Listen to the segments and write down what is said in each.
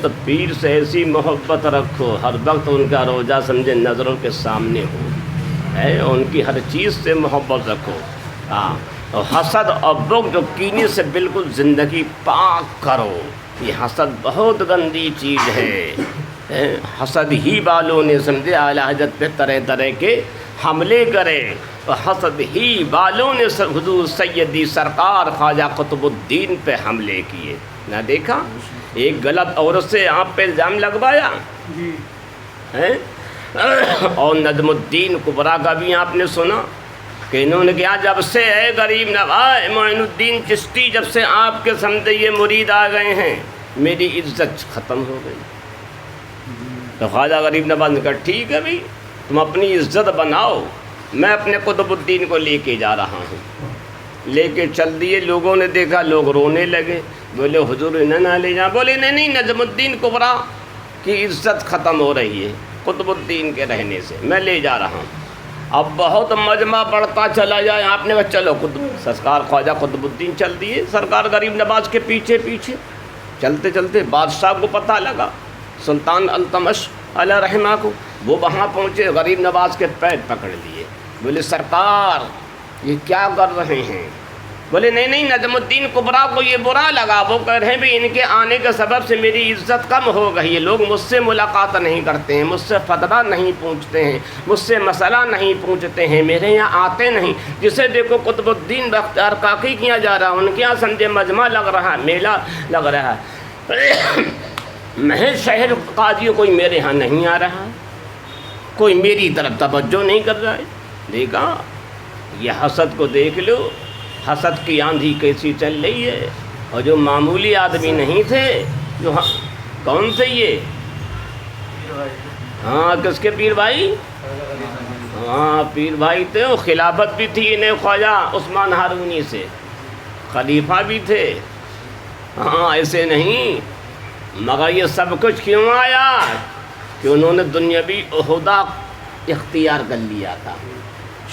تو پیر سے ایسی محبت رکھو ہر وقت ان کا روزہ سمجھے نظروں کے سامنے ہو، ان کی ہر چیز سے محبت رکھو۔ اور حسد اور بغض جو کینے سے بالکل زندگی پاک کرو۔ یہ حسد بہت گندی چیز ہے، حسد ہی والوں نے سمجھے اعلیٰ حضرت پہ طرح طرح کے حملے کرے، اور حسد ہی والوں نے حضور سیدی سرکار خواجہ قطب الدین پہ حملے کیے۔ نہ دیکھا ایک غلط عورت سے آپ پہ الزام لگوایا، اور نجم الدین کبریٰ کا بھی آپ نے سنا کہ انہوں نے کہا جب سے اے غریب نواز معین الدین چشتی جب سے آپ کے سمجھے یہ مرید آ گئے ہیں میری عزت ختم ہو گئی۔ تو خواجہ غریب نواز نے کہا ٹھیک ہے بھائی تم اپنی عزت بناؤ، میں اپنے قطب الدین کو لے کے جا رہا ہوں۔ لے کے چل دیے، لوگوں نے دیکھا، لوگ رونے لگے، بولے حضور انہیں نہ لے جائیں۔ بولے نہیں نجم الدین کبریٰ کی عزت ختم ہو رہی ہے قطب الدین کے رہنے سے، میں لے جا رہا ہوں۔ اب بہت مجمع بڑھتا چلا جائے، آپ نے کہا چلو سرکار خواجہ قطب الدین چل دیے سرکار غریب نواز کے پیچھے پیچھے۔ چلتے چلتے بادشاہ کو پتہ لگا، سلطان التمش علیہ رحمہ کو، وہ وہاں پہنچے، غریب نواز کے پیر پکڑ لیے، بولے سرکار یہ کیا کر رہے ہیں؟ بولے نہیں نجم الدین کبریٰ کو یہ برا لگا، وہ کہہ رہے ہیں بھی ان کے آنے کے سبب سے میری عزت کم ہو گئی ہے، لوگ مجھ سے ملاقات نہیں کرتے ہیں، مجھ سے فتویٰ نہیں پوچھتے ہیں، مجھ سے مسئلہ نہیں پوچھتے ہیں، میرے یہاں آتے نہیں۔ جسے دیکھو قطب الدین بختیار کاکی کیا جا رہا، ان کے یہاں سمجھے مجمع لگ رہا ہے، میلہ لگ رہا ہے، محض شہر قاضی کوئی میرے یہاں نہیں آ رہا، کوئی میری طرف توجہ نہیں کر رہا ہے۔ دیکھا یہ حسد کو دیکھ لو، حسد کی آندھی کیسی چل رہی ہے، اور جو معمولی آدمی نہیں تھے، جو کون تھے یہ؟ ہاں کس کے پیر بھائی؟ ہاں پیر بھائی تھے، وہ خلافت بھی تھی انہیں خواجہ عثمان ہارونی سے، خلیفہ بھی تھے، ہاں ایسے نہیں۔ مگر یہ سب کچھ کیوں آیا کہ انہوں نے دنیاوی عہدہ اختیار کر لیا تھا،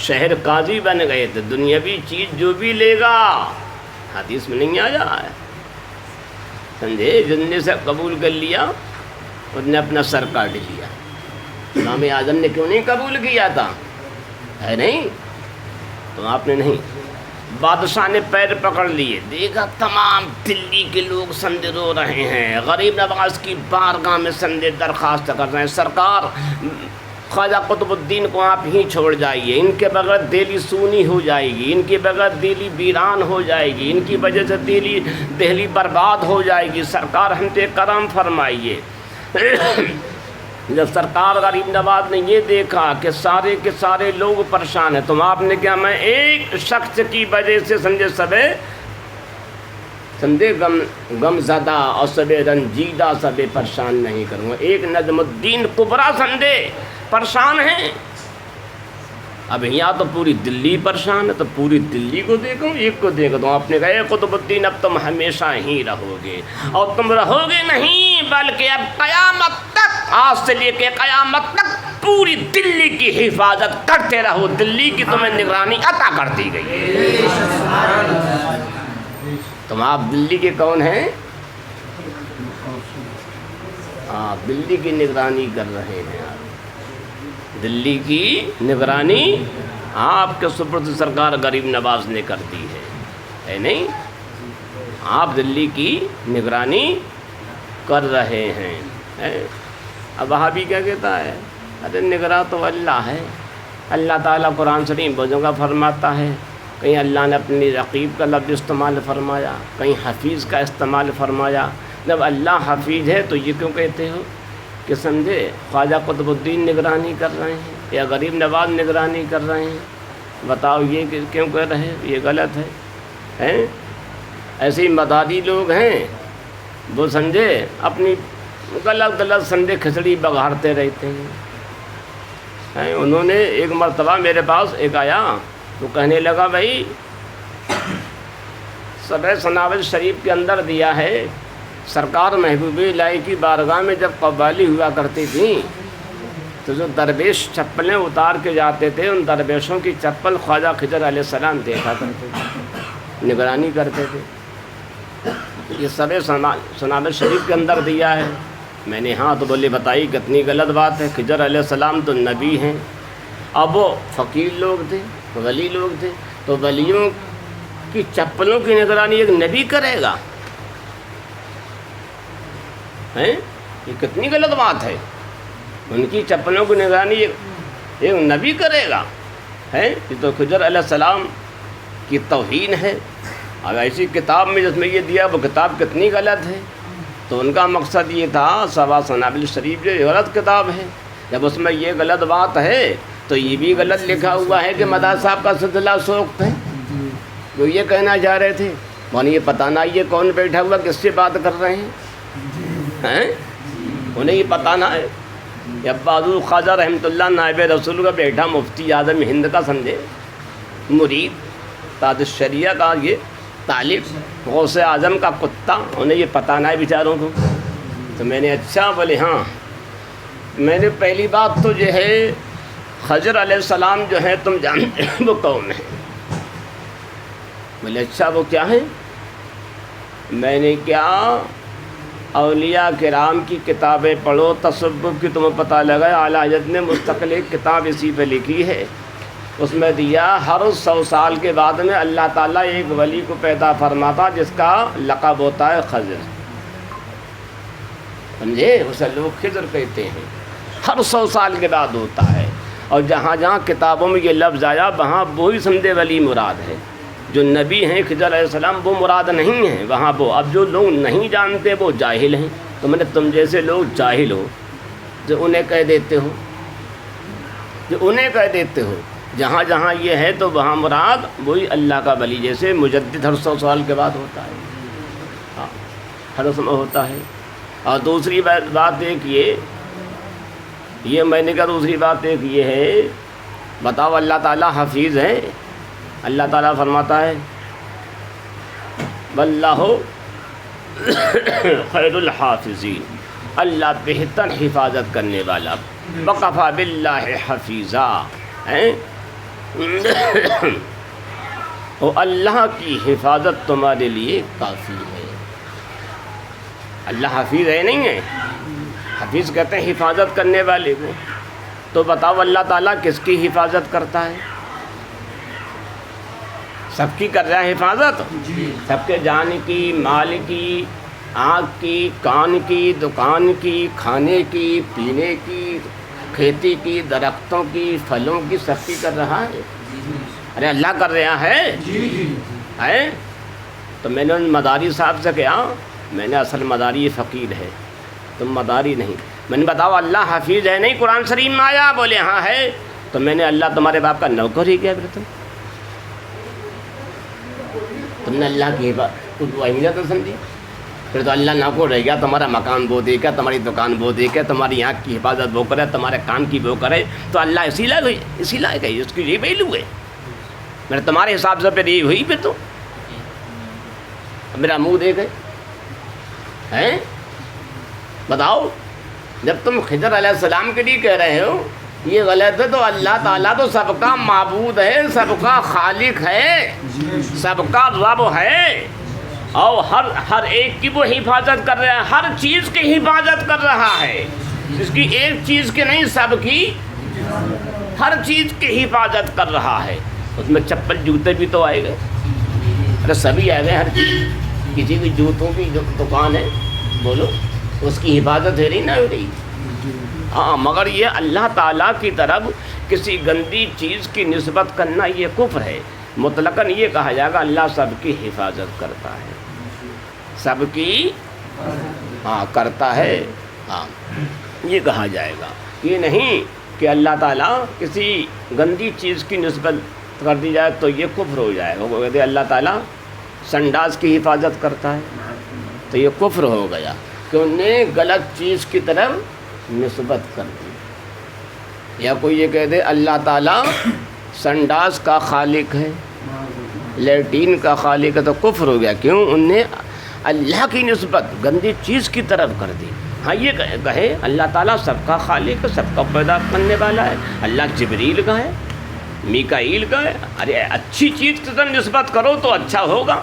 شہر قاضی بن گئے تھے، دنیاوی چیز جو بھی لے گا، حدیث میں نہیں آیا ہے سمجھے، جن نے سے قبول کر لیا اس نے اپنا سر کاٹ لیا۔ امام اعظم نے کیوں نہیں قبول کیا تھا؟ ہے نہیں تو آپ نے نہیں، بادشاہ نے پیر پکڑ لیے، دیکھا تمام دلی کے لوگ سمجھے رو رہے ہیں، غریب نواز کی بارگاہ میں سمجھے درخواست کر رہے ہیں سرکار خواجہ قطب الدین کو آپ ہی چھوڑ جائیے، ان کے بغیر دہلی سونی ہو جائے گی، ان کے بغیر دہلی ویران ہو جائے گی، ان کی وجہ سے دہلی برباد ہو جائے گی، سرکار ہم پہ کرم فرمائیے۔ جب سرکار غریب نواز نے یہ دیکھا کہ سارے کے سارے لوگ پریشان ہیں، تو آپ نے کیا میں ایک شخص کی وجہ سے سمجھے غم زدہ اور سبے رنجیدہ سبے پریشان نہیں کروں گا۔ ایک نجم الدین کبریٰ سمجھے پریشان ہیں، اب یہاں تو پوری دلی پریشان ہے، تو پوری دلی کو دیکھوں ایک کو دیکھ دوں۔ آپ نے کہا اے قطب الدین اب تم ہمیشہ ہی رہو گے، اور تم رہو گے نہیں بلکہ اب قیامت تک، آج سے لے کے قیامت تک پوری دلی کی حفاظت کرتے رہو، دلی کی تمہیں نگرانی عطا کر دی گئی ہے۔ تم آپ دلی کے کون ہیں؟ آپ دلی کی نگرانی کر رہے ہیں، دلی کی نگرانی آپ کے سپرد سرکار غریب نواز نے کر دی ہے نہیں؟ آپ دلی کی نگرانی کر رہے ہیں۔ اب وہابی کیا کہتا ہے؟ ارے نگراں تو اللہ ہے، اللہ تعالیٰ قرآن شریف بزوں کا فرماتا ہے، کہیں اللہ نے اپنی رقیب کا لفظ استعمال فرمایا، کہیں حفیظ کا استعمال فرمایا۔ جب اللہ حفیظ ہے تو یہ کیوں کہتے ہو کہ سمجھے خواجہ قطب الدین نگرانی کر رہے ہیں یا غریب نواز نگرانی کر رہے ہیں؟ بتاؤ یہ کیوں کہہ رہے ہیں؟ یہ غلط ہے۔ ایسے ہی مدادی لوگ ہیں، وہ سمجھے اپنی غلط سمجھے کھچڑی بگاڑتے رہتے ہیں۔ انہوں نے ایک مرتبہ میرے پاس ایک آیا تو کہنے لگا بھائی سبع سنابل شریف کے اندر دیا ہے، سرکار محبوب الہی کی بارگاہ میں جب قوالی ہوا کرتی تھیں تو جو درویش چپلیں اتار کے جاتے تھے، ان درویشوں کی چپل خواجہ خضر علیہ السلام دیکھا کرتے تھے، نگرانی کرتے تھے۔ یہ سب سنابل شریف کے اندر دیا ہے۔ میں نے ہاں تو بولے بتائی کتنی غلط بات ہے، خضر علیہ السلام تو نبی ہیں، اب وہ فقیر لوگ تھے، ولی لوگ تھے، تو ولیوں کی چپلوں کی نگرانی ایک نبی کرے گا؟ ہیں یہ کتنی غلط بات ہے، ان کی چپلوں کی نگرانی ایک نبی کرے گا؟ ہے یہ تو خضر علیہ السلام کی توہین ہے۔ اب ایسی کتاب میں جس میں یہ دیا وہ کتاب کتنی غلط ہے۔ تو ان کا مقصد یہ تھا سوا سنابل شریف جو غلط کتاب ہے، جب اس میں یہ غلط بات ہے تو یہ بھی غلط لکھا ہوا ہے کہ مداح صاحب کا سلسلہ سوخت ہے۔ وہ یہ کہنا چاہ رہے تھے، انہیں یہ پتہ نہ یہ کون بیٹھا ہوا کس سے بات کر رہے ہیں، انہیں یہ پتہ نہ ہے۔ عباس خواجہ رحمۃ اللہ نائب رسول کا بیٹا مفتی اعظم ہند کا سمجھے مرید، تاج الشریعہ کا یہ طالب، غوث اعظم کا کتا، انہیں یہ پتہ نہ ہے بیچاروں کو۔ تو میں نے اچھا بولے ہاں، میں نے پہلی بات تو جو ہے خضر علیہ السلام جو ہے تم جانتے وہ کون ہیں؟ بولے اچھا وہ کیا ہیں؟ میں نے کیا اولیاء کرام کی کتابیں پڑھو، تصوف کی تمہیں پتہ لگا۔ اعلیٰ حضرت نے مستقل ایک کتاب اسی پہ لکھی ہے، اس میں دیا ہر 100 سال کے بعد میں اللہ تعالیٰ ایک ولی کو پیدا فرماتا جس کا لقب ہوتا ہے خضر، سمجھے؟ اسے لوگ خضر کہتے ہیں، ہر 100 سال کے بعد ہوتا ہے۔ اور جہاں جہاں کتابوں میں یہ لفظ آیا وہاں وہی سمجھے ولی مراد ہے، جو نبی ہیں خضر علیہ السلام وہ مراد نہیں ہیں وہاں وہ۔ اب جو لوگ نہیں جانتے وہ جاہل ہیں، تو میں نے تم جیسے لوگ جاہل ہو جو انہیں کہہ دیتے ہو، جہاں جہاں یہ ہے تو وہاں مراد وہی اللہ کا ولی، جیسے مجدد ہر 100 سال کے بعد ہوتا ہے، ہاں ہر سمے ہوتا ہے۔ اور دوسری بات ایک یہ میں نے کہا دوسری بات ایک یہ ہے، بتاؤ اللہ تعالیٰ حفیظ ہے؟ اللہ تعالیٰ فرماتا ہے واللہ خیر الحافظین، اللہ بہتر حفاظت کرنے والا، وکفیٰ باللہ حفیظا، اور اللہ کی حفاظت تمہارے لیے کافی ہے۔ اللہ حفیظ ہے نہیں ہے، حفیظ کہتے ہیں حفاظت کرنے والے کو۔ تو بتاؤ اللہ تعالیٰ کس کی حفاظت کرتا ہے؟ سب کی کر رہا ہے حفاظت، سب کے جان کی، مال کی، آنکھ کی، کان کی، دکان کی، کھانے کی، پینے کی، کھیتی کی، درختوں کی، پھلوں کی، سب کی کر رہا ہے۔ ارے اللہ کر رہا ہے۔ تو میں نے ان مداری صاحب سے کہا، میں نے اصل مداری فقیر ہے، تم مداری نہیں۔ میں نے بتاؤ اللہ حفیظ ہے نہیں؟ قرآن شریف میں آیا؟ بولے ہاں ہے۔ تو میں نے اللہ تمہارے باپ کا نوکر ہی کیا پھر تم نے اللہ کی اہمیت سمجھی؟ پھر تو اللہ نوکر رہ گیا، تمہارا مکان وہ دے گا، تمہاری دکان وہ دے گا، تمہاری آنکھ کی حفاظت وہ کرے، تمہارے کان کی وہ کرے، تو اللہ اسی لائق ہے، اس کی یہ ویلو ہے۔ میرے تمہارے حساب سے پھر یہ ہوئی، پھر تو میرا منہ دے گئے ہیں۔ بتاؤ جب تم خضر علیہ السلام کے لیے کہہ رہے ہو یہ غلط ہے، تو اللہ تعالیٰ تو سب کا معبود ہے، سب کا خالق ہے، سب کا رب ہے، اور ہر ایک کی وہ حفاظت کر رہا ہے، ہر چیز کی حفاظت کر رہا ہے، اس کی ایک چیز کی نہیں، سب کی، ہر چیز کی حفاظت کر رہا ہے۔ اس میں چپل جوتے بھی تو آئے گئے، ارے سبھی آئے گئے، ہر چیز، کسی کی جوتوں کی جو دکان ہے بولو اس کی حفاظت ہے نہیں نہ ہو رہی، ہاں، مگر یہ اللہ تعالیٰ کی طرف کسی گندی چیز کی نسبت کرنا یہ کفر ہے۔ مطلقاً یہ کہا جائے گا اللہ سب کی حفاظت کرتا ہے، سب کی کرتا ہے، ہاں یہ کہا جائے گا، یہ نہیں کہ اللہ تعالیٰ کسی گندی چیز کی نسبت کر دی جائے تو یہ کفر ہو جائے گا۔ وہ کہتے ہیں اللہ تعالیٰ سنڈاس کی حفاظت کرتا ہے تو یہ کفر ہو گیا کہ انہوں نے غلط چیز کی طرف نسبت کر دی۔ یا کوئی یہ کہہ دے اللہ تعالیٰ سنڈاس کا خالق ہے، لیٹرین کا خالق ہے، تو کفر ہو گیا، کیوں؟ انہوں نے اللہ کی نسبت گندی چیز کی طرف کر دی۔ ہاں یہ کہے اللہ تعالیٰ سب کا خالق ہے، سب کا پیدا کرنے والا ہے، اللہ جبریل کا ہے، میکائیل کا ہے، ارے اچھی چیز کی طرف نسبت کرو تو اچھا ہوگا۔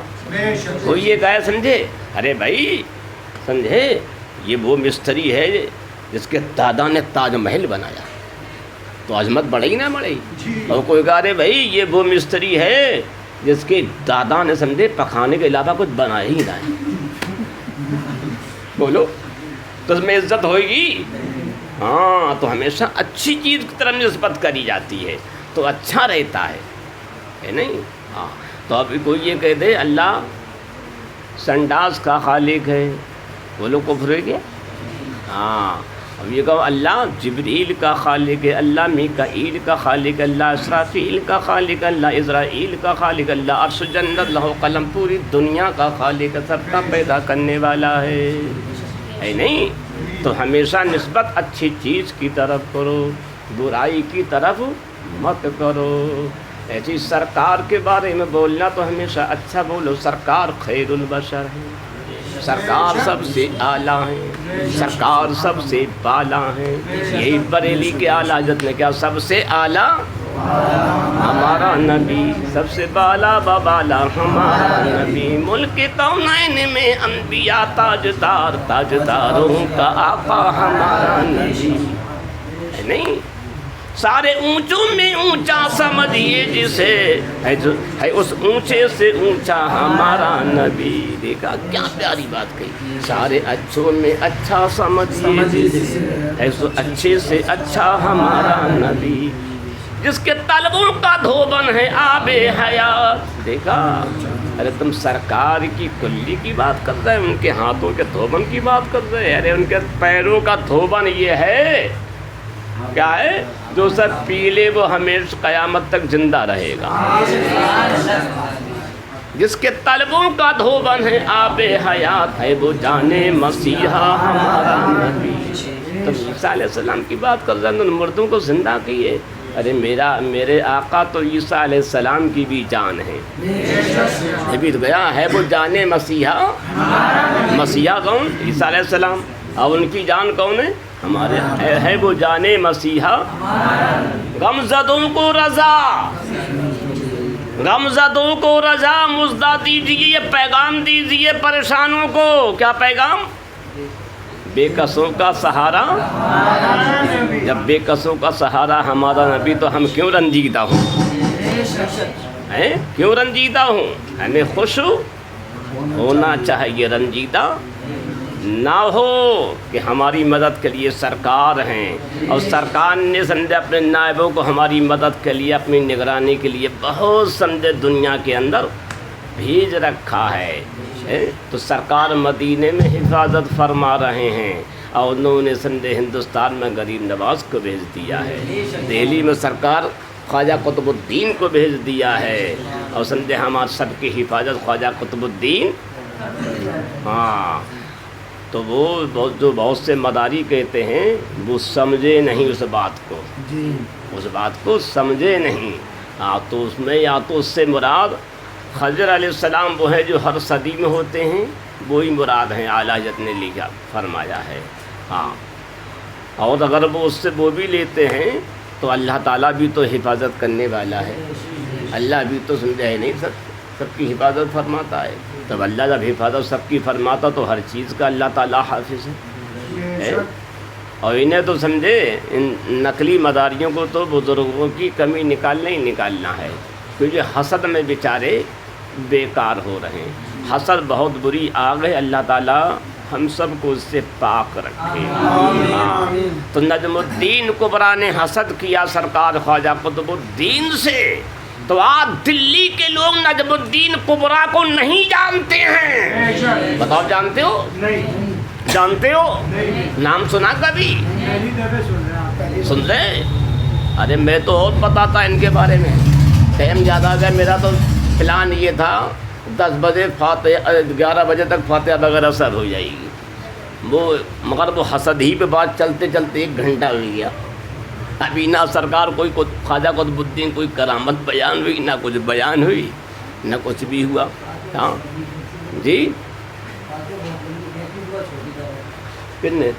کوئی یہ کہے سمجھے ارے بھائی سمجھے، یہ وہ مستری ہے جس کے دادا نے تاج محل بنایا، تو عظمت بڑھے ہی نہ بڑھے. اور کوئی کہا رہے بھائی یہ وہ مستری ہے جس کے دادا نے سمجھے پکانے کے علاوہ کچھ بنایا ہی نہ ہے، بولو تو اس میں عزت ہوئے گی؟ ہاں، تو ہمیشہ اچھی چیز کی طرف نسبت کری جاتی ہے تو اچھا رہتا ہے نہیں. ہاں، تو اب کوئی یہ کہہ دے اللہ سنڈاس کا خالق ہے، بولو کفر ہے کیا؟ ہاں، اب یہ کہو اللہ جبریل کا خالق ہے، اللہ میکائیل کا خالق، اللہ اسرافیل کا خالق، اللہ عزرائیل کا خالق، اللہ عرش جنت لوح قلم پوری دنیا کا خالق، سب کا پیدا کرنے والا ہے نہیں. تو ہمیشہ نسبت اچھی چیز کی طرف کرو، برائی کی طرف مت کرو. ایسی سرکار کے بارے میں بولنا تو ہمیشہ اچھا بولو، سرکار خیر البشر ہے، سرکار سب سے اعلیٰ ہیں، سرکار سب سے بالا ہیں. یہی بریلی کے اعلیٰ حضرت نے کیا سب سے اعلیٰ ہمارا نبی، سب سے بالا بالا ہمارا نبی. ملک کونین میں انبیاء تاجدار، تاجداروں کا آقا ہمارا نبی ہے نہیں. سارے اونچوں میں اونچا سمجھیے جسے ہے اس اونچے سے اونچا ہمارا نبی. دیکھا کیا پیاری بات کہی، سارے اچھوں میں اچھا سمجھیے جسے ہے اس اچھے سے اچھا ہمارا نبی. جس کے طلبوں کا دھوبن ہے آب حیات. دیکھا، ارے تم سرکار کی کلی کی بات کر رہے، ان کے ہاتھوں کے دھوبن کی بات کر رہے. ارے ان کے پیروں کا دھوبن یہ ہے، کیا ہے؟ جو سب پیلے وہ ہمیشہ قیامت تک زندہ رہے گا. جس کے طلبوں کا دھوبن ہے آب حیات، ہے وہ جانے مسیحا ہمارا نبی. تو عیسیٰ علیہ السلام کی بات کر رہے ہیں، ان مردوں کو زندہ کیے. ارے میرے آقا تو عیسیٰ علیہ السلام کی بھی جان ہے. ابھی تو گیا ہے وہ جانے مسیحا. مسیحا کون؟ عیسیٰ علیہ السلام. اور ان کی جان کون ہے؟ ہمارے ہے وہ جانے مسیحا. غمزدوں کو رضا، غمزدوں کو رضا مزدہ دیجیے، یہ پیغام دیجیے پریشانوں کو. کیا پیغام؟ بے کسوں کا سہارا. جب بے کسوں کا سہارا ہمارا نبی تو ہم کیوں رنجیدہ ہوں؟ کیوں رنجیدہ ہوں؟ ہمیں خوش ہونا چاہیے، رنجیدہ نہ ہو کہ ہماری مدد کے لیے سرکار ہیں، اور سرکار نے سمجھے اپنے نائبوں کو ہماری مدد کے لیے، اپنی نگرانی کے لیے بہت سمجھے دنیا کے اندر بھیج رکھا ہے. تو سرکار مدینے میں حفاظت فرما رہے ہیں، اور انہوں نے سمجھے ہندوستان میں غریب نواز کو بھیج دیا ہے. دہلی میں سرکار خواجہ قطب الدین کو بھیج دیا ہے، اور سمجھے ہمارے سب کی حفاظت خواجہ قطب الدین. ہاں، تو وہ جو بہت سے مداری کہتے ہیں وہ سمجھے نہیں اس بات کو، اس بات کو سمجھے نہیں. ہاں، تو اس میں یا تو اس سے مراد خضر علیہ السلام وہ ہیں جو ہر صدی میں ہوتے ہیں، وہی مراد ہیں اعلیٰ حضرت نے لکھا فرمایا ہے. ہاں، اور اگر وہ اس سے وہ بھی لیتے ہیں تو اللہ تعالیٰ بھی تو حفاظت کرنے والا ہے. اللہ بھی تو سمجھا ہے نہیں سب کی حفاظت فرماتا ہے. تب اللہ جب حفاظت سب کی فرماتا تو ہر چیز کا اللہ تعالیٰ حافظ ہے. اور انہیں تو سمجھے ان نقلی مداریوں کو تو بزرگوں کی کمی نکالنا ہی نکالنا ہے، کیونکہ حسد میں بیچارے بیکار ہو رہے ہیں. حسد بہت بری آگ ہے، اللہ تعالیٰ ہم سب کو اس سے پاک رکھے. تو نجم الدین کبریٰ نے حسد کیا سرکار خواجہ قطب الدین سے، تو آج دلی کے لوگ نجم الدین کبریٰ کو نہیں جانتے ہیں. بتاؤ جانتے ہو؟ جانتے ہو؟ نام سنا کبھی؟ سن رہے؟ ارے میں تو اور پتا تھا ان کے بارے میں، ٹائم زیادہ آ گیا. میرا تو پلان یہ تھا 10 بجے فاتحہ، 11 بجے تک فاتحہ وغیرہ سر ہو جائے گی وہ، مگر وہ حسد ہی پہ بات چلتے چلتے 1 گھنٹہ ہو گیا. ابھی نہ سرکار کوئی خواجہ قطب الدین کوئی کرامت بیان ہوئی، نہ کچھ بیان ہوئی، نہ کچھ بھی ہوا. ہاں جی، کتنے؟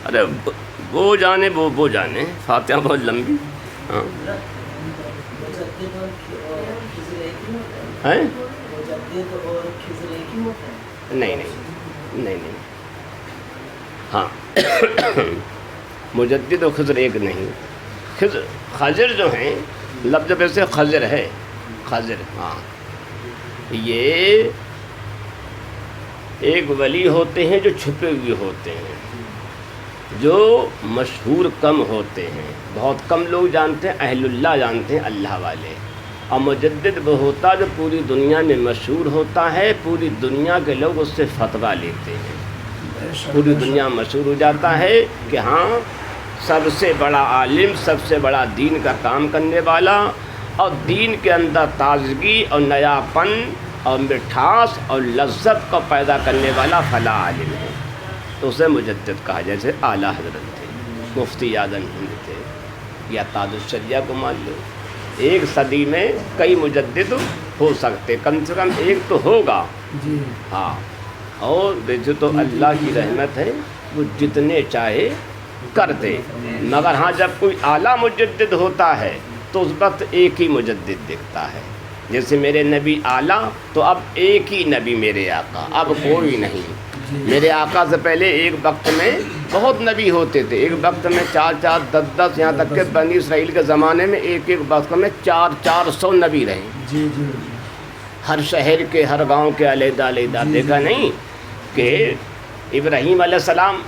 ارے وہ جانے وہ جانے، فاتحہ بہت لمبی. ہاں ہیں نہیں نہیں نہیں نہیں، ہاں مجدد و خضر ایک نہیں. خضر جو ہیں لفظ ویسے خضر ہے، خضر ہاں، یہ ایک ولی ہوتے ہیں جو چھپے ہوئے ہوتے ہیں، جو مشہور کم ہوتے ہیں، بہت کم لوگ جانتے ہیں، اہل اللہ جانتے ہیں، اللہ والے. اور مجدد وہ ہوتا جو پوری دنیا میں مشہور ہوتا ہے، پوری دنیا کے لوگ اس سے فتویٰ لیتے ہیں، پوری دنیا مشہور ہو جاتا ہے کہ ہاں سب سے بڑا عالم، سب سے بڑا دین کا کام کرنے والا، اور دین کے اندر تازگی اور نیاپن اور مٹھاس اور لذت کو پیدا کرنے والا فلاں عالم ہے، تو اسے مجدد کہا. جیسے اعلیٰ حضرت تھے، مفتی اعظم ہند تھے، یا تاج الشریعہ کو مان لو. ایک صدی میں کئی مجدد ہو سکتے، کم سے کم ایک تو ہوگا. ہاں، اور ویسے تو اللہ کی رحمت ہے، وہ جتنے چاہے کر دے، مگر ہاں جب کوئی اعلیٰ مجدد ہوتا ہے تو اس وقت ایک ہی مجدد دکھتا ہے. جیسے میرے نبی اعلیٰ تو اب ایک ہی نبی میرے آقا، اب کوئی نہیں. میرے آقا سے پہلے ایک وقت میں بہت نبی ہوتے تھے، ایک وقت میں 4 10 10، یہاں تک کہ بنی اسرائیل کے زمانے میں ایک وقت میں 400 نبی رہے. ہر شہر کے، ہر گاؤں کے علیحدہ علیحدہ. دیکھا نہیں کہ ابراہیم علیہ السلام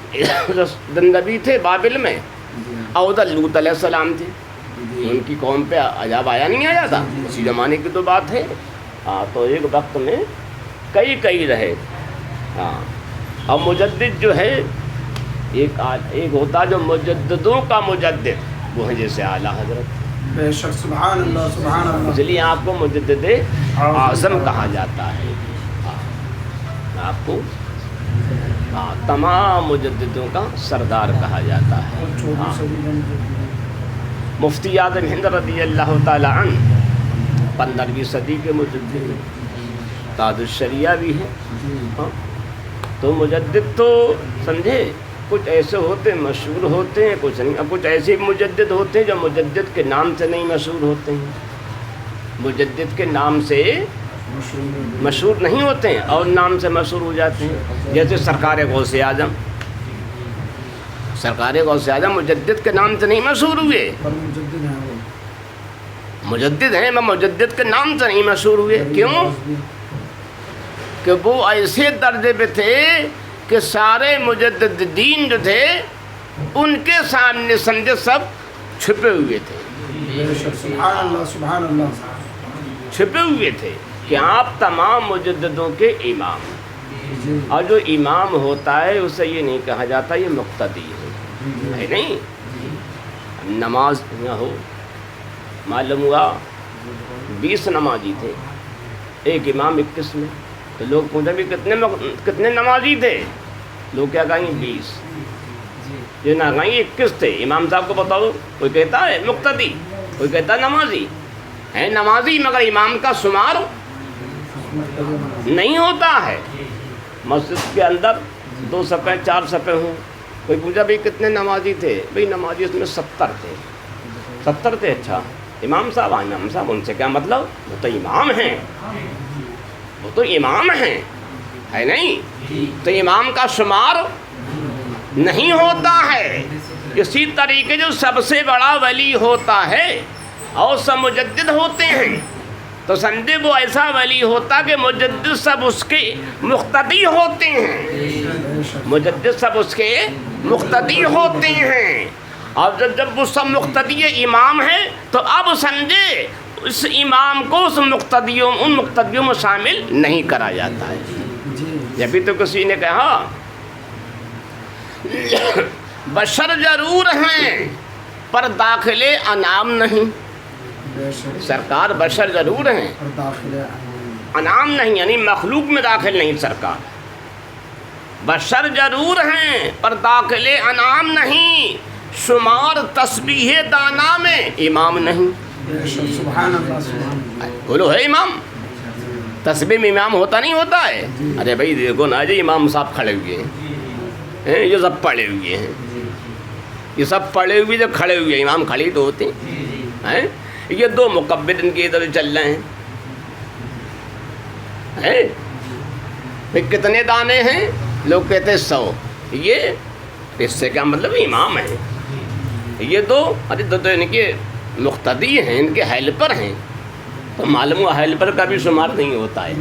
نبی تھے بابل میں، اور ادھر لوط علیہ السلام تھے، ان کی قوم پہ عذاب آیا نہیں آیا تھا؟ اسی زمانے کی تو بات ہے. ہاں، تو ایک وقت میں کئی رہے. ہاں، اور مجدد جو ہے ایک ہوتا جو مجددوں کا مجدد، وہ ہے جیسے اعلیٰ حضرت. بے شک، سبحان اللہ سبحان اللہ. اس لیے آپ کو مجدد اعظم کہا جاتا ہے. آپ کو تمام مجددوں کا سردار کہا جاتا ہے. مفتی اعظم ہند رضی اللہ تعالی عنہ 15ویں صدی کے مجدد، تاج الشریعہ بھی ہے. ہاں، تو مجدد تو سمجھے کچھ ایسے ہوتے ہیں مشہور ہوتے ہیں، کچھ نہیں. اب کچھ ایسے مجدد ہوتے ہیں جو مجدد کے نام سے نہیں مشہور ہوتے ہیں، مجدد کے نام سے مشہور نہیں ہوتے ہیں اور نام سے مشہور ہو جاتے ہیں. جیسے سرکار غوث اعظم، سرکار غوث اعظم مجدد کے نام سے نہیں مشہور ہوئے، مجدد ہیں میں مجدد کے نام سے نہیں مشہور ہوئے. کیوں؟ کہ وہ ایسے درجے پہ تھے کہ سارے مجددین جو تھے ان کے سامنے سمجھے سب چھپے ہوئے تھے. سبحان اللہ سبحان اللہ. چھپے ہوئے تھے کہ آپ تمام مجددوں کے امام. اور جو امام ہوتا ہے اسے یہ نہیں کہا جاتا یہ مقتدی ہے نہیں. نماز نہ ہو، معلوم ہوا 20 نمازی تھے، ایک امام 21 میں، تو لوگ پوچھیں بھی کتنے نمازی تھے؟ لوگ کیا کہیں گے 20. یہ نہ کہیں 21 تھے. امام صاحب کو بتاؤ، کوئی کہتا ہے مقتدی، کوئی کہتا ہے نمازی. ہے نمازی مگر امام کا شمار نہیں ہوتا ہے. مسجد کے اندر 2 صفحے 4 صفحے ہوں، کوئی پوچھا بھائی کتنے نمازی تھے؟ بھائی نمازی اس میں 70 تھے. 70 تھے؟ اچھا. امام صاحب امام صاحب ان سے کیا مطلب؟ وہ تو امام ہیں، وہ تو امام ہیں، ہے نہیں؟ تو امام کا شمار نہیں ہوتا ہے. اسی طریقے جو سب سے بڑا ولی ہوتا ہے اور سب مجدد ہوتے ہیں، تو سمجھے وہ ایسا ولی ہوتا کہ مجدد سب اس کے مقتدی ہوتے ہیں، مجدد سب اس کے مقتدی ہوتے ہیں. اور جب وہ سب مقتدی امام ہیں تو اب سمجھے اس امام کو ان مقتدیوں میں شامل نہیں کرا جاتا ہے. جبھی تو کسی نے کہا بشر ضرور ہیں پر داخلے انعام نہیں. سرکار بشر ضرور ہیں، انعام نہیں، یعنی مخلوق میں داخل نہیں. سرکار بشر ضرور ہیں پر داخل انعام نہیں، شمار تسبیح دانا میں امام نہیں. بولو ہے امام؟ تسبیح میں امام ہوتا نہیں ہوتا ہے. ارے بھائی دیکھو نا جی، امام صاحب کھڑے ہوئے ہیں، یہ سب پڑھے ہوئے ہیں، یہ سب پڑھے ہوئے جو کھڑے ہوئے ہیں، امام کھڑے تو ہوتے ہیں. یہ 2 مکبر ان کے ادھر چل رہے ہیں. پھر کتنے دانے ہیں؟ لوگ کہتے ہیں 100. یہ اس سے کیا مطلب امام ہیں یہ دو؟ ارے دو تو ان کے مقتدی ہیں، ان کے ہیلپر ہیں. تو معلوم ہوا ہیلپر کا بھی شمار نہیں ہوتا ہے.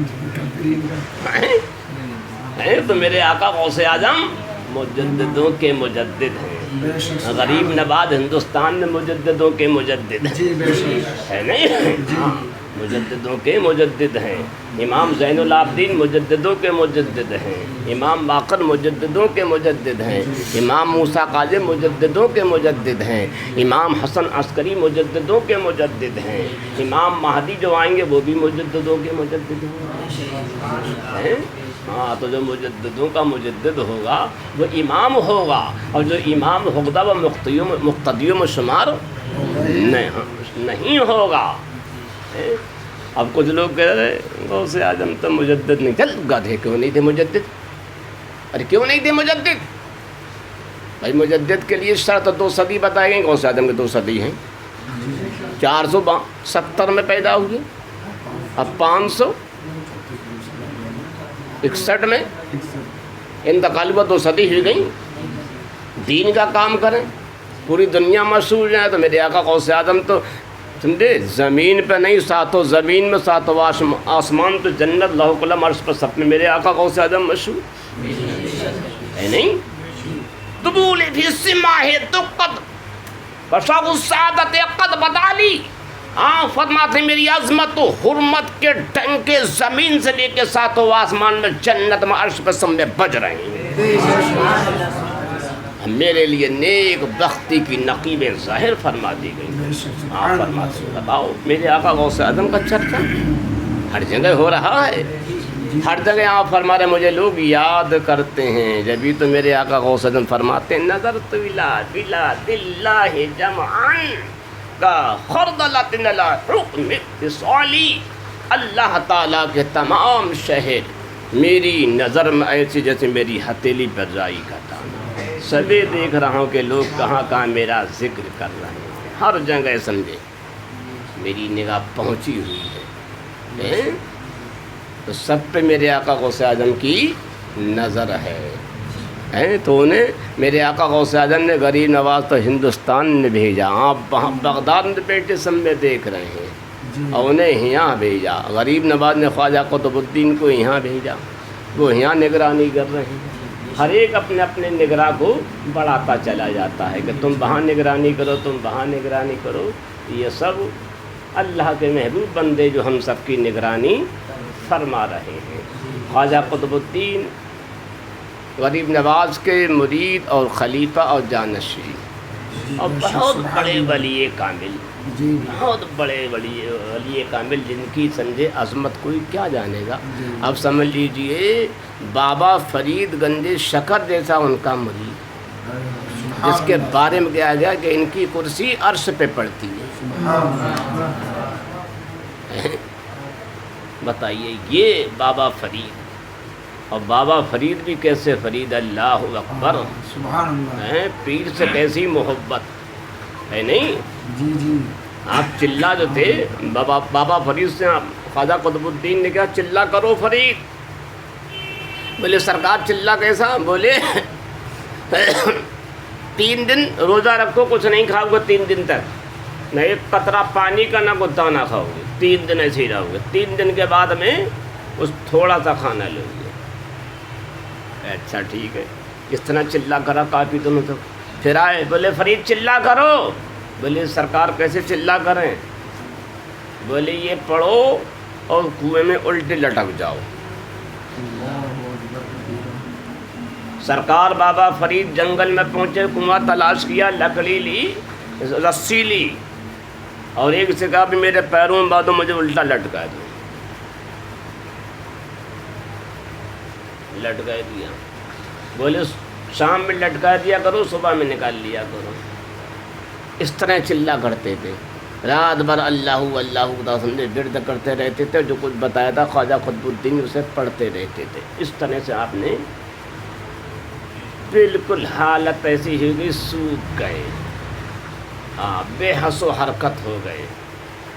تو میرے آقا غوث اعظم مجددوں کے مجدد ہیں. غریب نواز ہندوستان میں مجددوں کے مجدد ہے نہیں؟ مجددوں کے مجدد ہیں. امام زین العابدین مجددوں کے مجدد ہیں. امام باقر مجددوں کے مجدد ہیں. امام موسیٰ کاظم مجددوں کے مجدد ہیں. امام حسن عسکری مجددوں کے مجدد ہیں. امام مہدی جو آئیں گے وہ بھی مجددوں کے مجدد ہیں. ہاں تو جو مجددوں کا مجدد ہوگا وہ امام ہوگا، اور جو امام ہوگا وہ مقتدیوں میں شمار نہیں ہوگا. اب کچھ لوگ کہہ رہے غوث اعظم تو مجدد نہیں. چل گدھے کیوں نہیں تھے مجدد؟ ارے کیوں نہیں تھے مجدد؟ بھائی مجدد کے لیے شرط 2 صدی بتائے گئے. غوث اعظم کے 2 صدی ہیں. 470 میں پیدا ہوئے، اب 561 میں انتقال ہوا. 2 صدی ہی گئی. دین کا کام کریں، پوری دنیا مشہور ہے. تو میرے آقا غوث اعظم تو سمجھے زمین پہ نہیں، ساتوں زمین میں، ساتوں آسمان تو جنت لوح قلم عرش پر سب میں میرے آقا غوث اعظم مشہور ہے نہیں؟ دبول فی السماء دقت بشاغ السعادت قد بدالی. ہاں فرماتے میری عظمت و حرمت کے ڈنکے زمین سے لے کے ساتوں آسمان میں جنت میں عرش پر سب میں بج رہے ہیں. میرے لیے نیک بختی کی نقیبیں ظاہر فرما دی گئی. ہاں فرماتے بتاؤ میرے آقا غوث اعظم کا چرچا ہر جگہ ہو رہا ہے. ہر جگہ آپ فرما رہے مجھے لوگ یاد کرتے ہیں. جبھی تو میرے آقا غوث اعظم فرماتے ہیں نظرت الی بلاد اللہ جمعاً کا خردلۃ علی حکم اتصالی. اللہ تعالیٰ کے تمام شہر میری نظر میں ایسی جیسے میری ہتھیلی پر رائی کا دانہ. سبھی دیکھ رہا ہوں کہ لوگ کہاں کہاں میرا ذکر کر رہے ہیں. ہر جگہ سمجھے میری نگاہ پہنچی ہوئی ہے. تو سب پہ میرے آقا غوث اعظم کی نظر ہے. تو انہیں میرے آقا غوث اعظم نے غریب نواز تو ہندوستان نے بھیجا. آپ وہاں بغداد میں بیٹھے سب میں دیکھ رہے ہیں، اور انہیں یہاں بھیجا. غریب نواز نے خواجہ قطب الدین کو یہاں بھیجا، وہ یہاں نگرانی کر رہے ہیں. ہر ایک اپنے اپنے نگراں کو بڑھاتا چلا جاتا ہے کہ تم وہاں نگرانی کرو، تم وہاں نگرانی کرو. یہ سب اللہ کے محبوب بندے جو ہم سب کی نگرانی فرما رہے ہیں. خواجہ قطب الدین غریب نواز کے مرید اور خلیفہ اور جانشین، اور بہت بڑے ولی کامل، بہت بڑے ولی کامل جن کی سمجھے عظمت کوئی کیا جانے گا. اب سمجھ لیجئے بابا فرید گنج شکر جیسا ان کا مرید، جس کے بارے میں کہا گیا کہ ان کی کرسی عرش پہ پڑتی ہے. بتائیے یہ بابا فرید. اور بابا فرید بھی کیسے فرید، اللہ اکبر، پیر سے کیسی محبت ہے نہیں؟ جی آپ چلا جو تھے بابا فرید سے خواجہ قطب الدین نے کہا چلا کرو فرید. بولے سرکار چلا کیسا؟ بولے 3 دن روزہ رکھو، کچھ نہیں کھاؤ گے 3 دن تک، نہ ایک قطرہ پانی کا نہ کوئی دانہ کھاؤ گے. 3 دن ایسے ہی رہو گے. 3 دن کے بعد میں اس تھوڑا سا کھانا لو گے. اچھا ٹھیک ہے. اس طرح چلا کرا کافی دنوں تک. پھر آئے بولے فرید چلا کرو. بولے سرکار کیسے چلا کریں؟ بولے یہ پڑھو اور کنویں میں الٹے لٹک جاؤ. سرکار بابا فرید جنگل میں پہنچے، کنواں تلاش کیا، لکڑی لی، رسی لی، اور ایک سے کہا بھی میرے پیروں میں باندھو، مجھے الٹا لٹکا دو. لٹکا دیا. بولے شام میں لٹکا دیا کرو، صبح میں نکال لیا کرو. اس طرح چلا کرتے تھے. رات بھر اللہ اللہ سمجھے ورد کرتے رہتے تھے. جو کچھ بتایا تھا خواجہ قطب الدین اسے پڑھتے رہتے تھے. اس طرح سے آپ نے بالکل حالت ایسی ہو گئی، سوکھ گئے، بے حس و حرکت ہو گئے.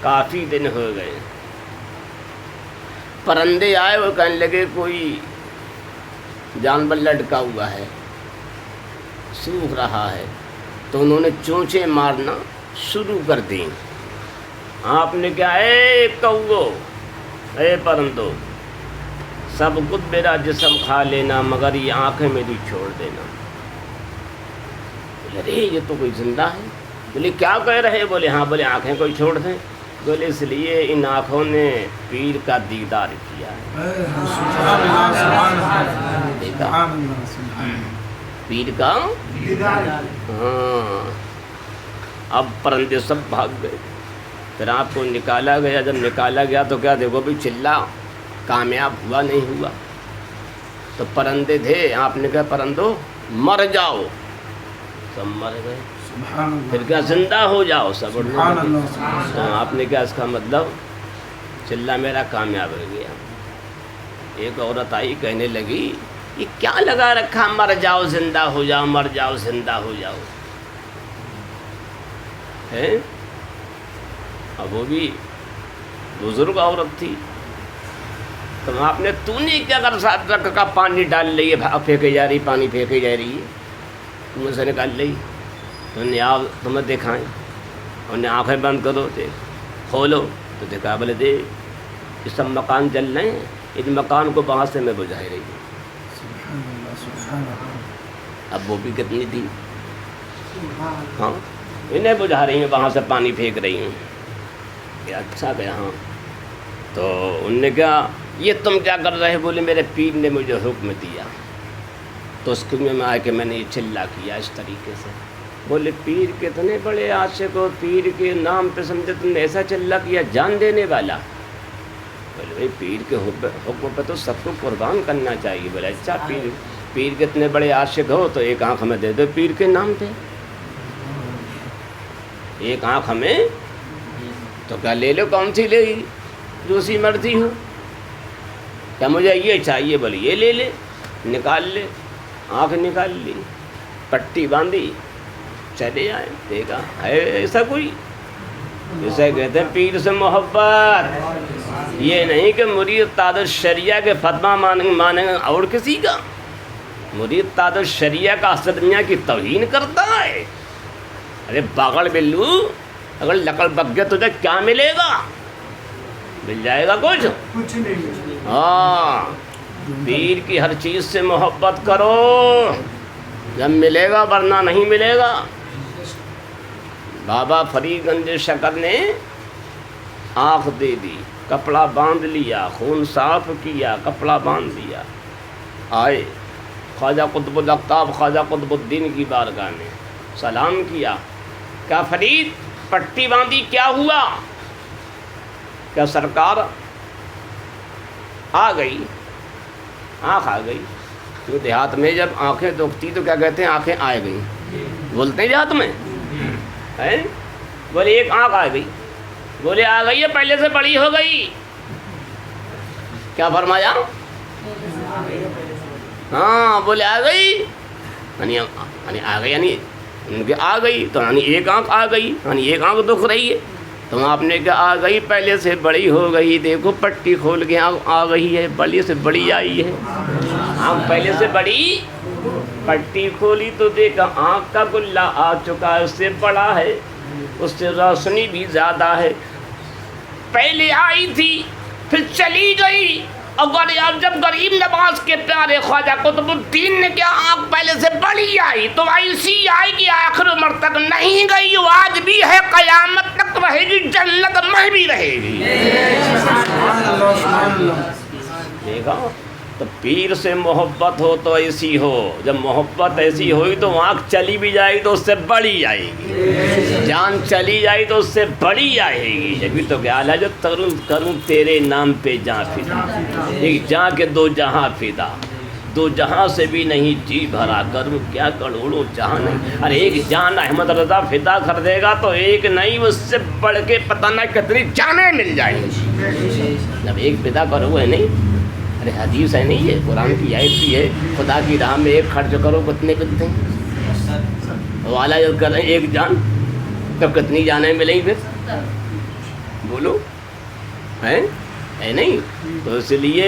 کافی دن ہو گئے. پرندے آئے، وہ کہنے لگے کوئی جانور لٹکا ہوا ہے، سوکھ رہا ہے، تو انہوں نے چونچیں مارنا شروع کر دیں۔ آپ نے کہا اے کوو، اے پرندو، سب کچھ میرا جسم کھا لینا مگر یہ آنکھیں میری چھوڑ دینا۔ بولے ارے یہ تو کوئی زندہ ہے۔ بولے کیا کہہ رہے؟ بولے ہاں۔ بولے آنکھیں کوئی چھوڑ دیں؟ بولے اس لیے ان آنکھوں نے پیر کا دیدار کیا ہے۔ دیکھا پیر کا؟ ہاں۔ اب پرندے سب بھاگ گئے، پھر آپ کو نکالا گیا۔ جب نکالا گیا تو کیا دیکھو بھی چلا کامیاب ہوا نہیں ہوا؟ تو پرندے تھے، آپ نے کہا پرندو مر جاؤ، سب مر گئے۔ پھر کیا زندہ ہو جاؤ، سب اڑ گئے۔ تو آپ نے کہا اس کا مطلب چلا میرا کامیاب ہو گیا۔ ایک عورت آئی کہنے لگی یہ کیا لگا رکھا مر جاؤ زندہ ہو جاؤ، مر جاؤ زندہ ہو جاؤ ہے؟ اب وہ بھی بزرگ عورت تھی۔ تو آپ نے تو نے کیا کر ساتھ رکھ کا پانی ڈال رہی ہے، پھینکے جا رہی، پانی پھینکے جا رہی ہے، تم سے نکال رہی۔ تو نے آپ تمہیں دکھائیں، انہوں نے آنکھیں بند کرو، دیکھ کھولو تو دیکھا بولے دیکھ یہ سب مکان جل رہے ہیں، ان مکان کو وہاں سے میں بجھا رہی ہوں۔ اب وہ بھی کتنی تھی، ہاں انہیں بجھا رہی ہیں، وہاں سے پانی پھینک رہی ہوں۔ کہ اچھا کہ ہاں۔ تو انہوں نے کہا یہ تم کیا کر رہے؟ بولے میرے پیر نے مجھے حکم دیا، تو اس میں آ کے میں نے یہ چلا کیا اس طریقے سے۔ بولے پیر کتنے بڑے عاشق ہو، پیر کے نام پہ سمجھے تم نے ایسا چلا کیا، جان دینے والا۔ بولے بھائی پیر کے حکم پہ تو سب کو قربان کرنا چاہیے۔ بولے اچھا پیر کتنے بڑے عاشق ہو تو ایک آنکھ ہمیں دے دو پیر کے نام پہ، ایک آنکھ ہمیں۔ تو کیا لے لو، کون سی لے گی؟ جو سی مرضی ہو، کیا مجھے یہ چاہیے؟ بولے یہ لے لے، نکال لے۔ آنکھ نکال لی، پٹی باندھی، چلے آئے۔ دیکھا ہے ایسا کوئی؟ اسے کہتے ہیں پیر سے محبت۔ یہ نہیں کہ مرید تاد شریعہ کے فتویٰ مانیں اور کسی کا، مرید تاد شریعہ کا اسد میاں کی توہین کرتا ہے۔ ارے باغڑ بلو، اگر لکڑ بک گیا تجھے کیا ملے گا؟ مل جائے گا کچھ نہیں۔ ہاں پیر کی ہر چیز سے محبت کرو، جب ملے گا ورنہ نہیں ملے گا۔ بابا فرید گنج شکر نے آنکھ دے دی، کپڑا باندھ لیا، خون صاف کیا، کپڑا باندھ دیا، آئے خواجہ قطب الاقطاب خواجہ قطب الدین کی بارگاہ میں سلام کیا۔ کیا فرید پٹی باندھی، کیا ہوا؟ کیا سرکار آ گئی، آنکھ آ گئی؟ تو دیہات میں جب آنکھیں دکھتی تو کیا کہتے ہیں؟ آنکھیں آ گئی بولتے ہیں دیہات میں ہے؟ بولے ایک آنکھ آ گئی، بولے آ گئی ہے پہلے سے بڑی ہو گئی؟ کیا فرمایا؟ ہاں بولے آ گئی، یعنی آ گئی، یعنی ان کے آ گئی تو یعنی ایک آنکھ آ گئی، یعنی ایک آنکھ دکھ رہی ہے۔ تو آپ نے کہا آ گئی پہلے سے بڑی ہو گئی، دیکھو پٹی کھول کے آنکھ آ گئی ہے، بڑی سے بڑی آئی ہے، آنکھ پہلے سے بڑی۔ پٹی کھولی تو دیکھا آنکھ کا گلہ آ چکا ہے، اس سے بڑا ہے، اس سے روشنی بھی زیادہ ہے۔ پہلے آئی تھی پھر چلی گئی، اور جب غریب نواز کے پیارے خواجہ قطب الدین نے کیا آنکھ پہلے سے بڑی آئی تو ایسی آئی کہ آخر عمر تک نہیں گئی، وہ آج بھی ہے، قیامت تک رہے گی، جنت میں بھی رہے گی۔ دیکھا تو پیر سے محبت ہو تو ایسی ہو، جب محبت ایسی ہوئی تو آنکھ چلی بھی جائے گی تو اس سے بڑی آئے گی، جان چلی جائے تو اس سے بڑی آئے گی۔ جبھی تو کیا حال ہے جو کروں تیرے نام پہ جاں فدا، ایک جاں کے دو جہاں فدا، دو جہاں سے بھی نہیں جی بھرا، کروں کیا کروڑوں جہاں نہیں۔ ارے ایک جان احمد رضا فدا کر دے گا تو ایک نہیں، اس سے بڑھ کے پتہ نہ کتنی جانیں مل جائیں گی۔ جب ایک فدا کرو ہے نہیں، ارے حدیث ہے نہیں، یہ قرآن کی آیت بھی ہے، خدا کی راہ میں ایک خرچ کرو کتنے ملتے ہیں؟ والا جو کریں ایک جان تو کتنی جانیں ملیں پھر؟ بولو ہے نہیں؟ تو اس لیے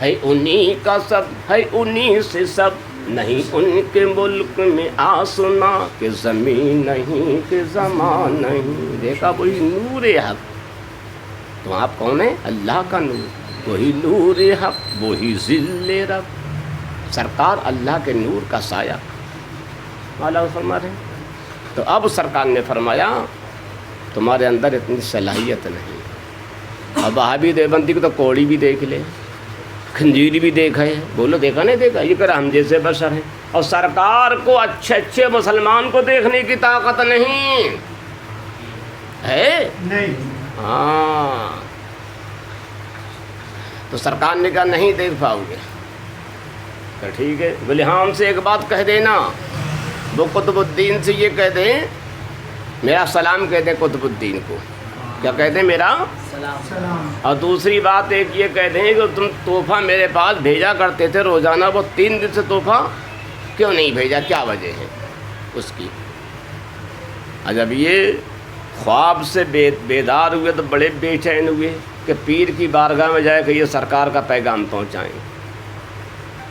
ہے انہی کا سب، ہے انہی سے سب، نہیں ان کے ملک میں آسنا کہ زمین نہیں کہ زمان نہیں۔ دیکھا وہی نور حق، تو آپ کون ہیں؟ اللہ کا نور، وہی نور حق، وہی ذل رب۔ سرکار اللہ کے نور کا سایہ اعلیٰ فرما رہے ہیں۔ تو اب سرکار نے فرمایا تمہارے اندر اتنی صلاحیت نہیں۔ اب وہابی دیوبندی کو تو کوڑی بھی دیکھ لے، خنزیر بھی دیکھا ہے، بولو دیکھا نہیں دیکھا، یہ کہ ہم جیسے بشر ہیں۔ اور سرکار کو اچھے اچھے مسلمان کو دیکھنے کی طاقت نہیں ہے، نہیں، ہاں۔ تو سرکار نے کہا نہیں دیکھ پاؤ گے، تو ٹھیک ہے، بولے ہاں ہم سے ایک بات کہہ دینا، وہ قطب الدین سے یہ کہہ دیں میرا سلام کہہ دیں قطب الدین کو، کیا کہہ دیں؟ میرا سلام۔ اور دوسری بات ایک یہ کہہ دیں کہ تم تحفہ میرے پاس بھیجا کرتے تھے روزانہ، وہ 3 دن سے تحفہ کیوں نہیں بھیجا، کیا وجہ ہے اس کی؟ اور جب یہ خواب سے بیدار ہوئے تو بڑے بے چین ہوئے کہ پیر کی بارگاہ میں جائے کہ یہ سرکار کا پیغام پہنچائیں۔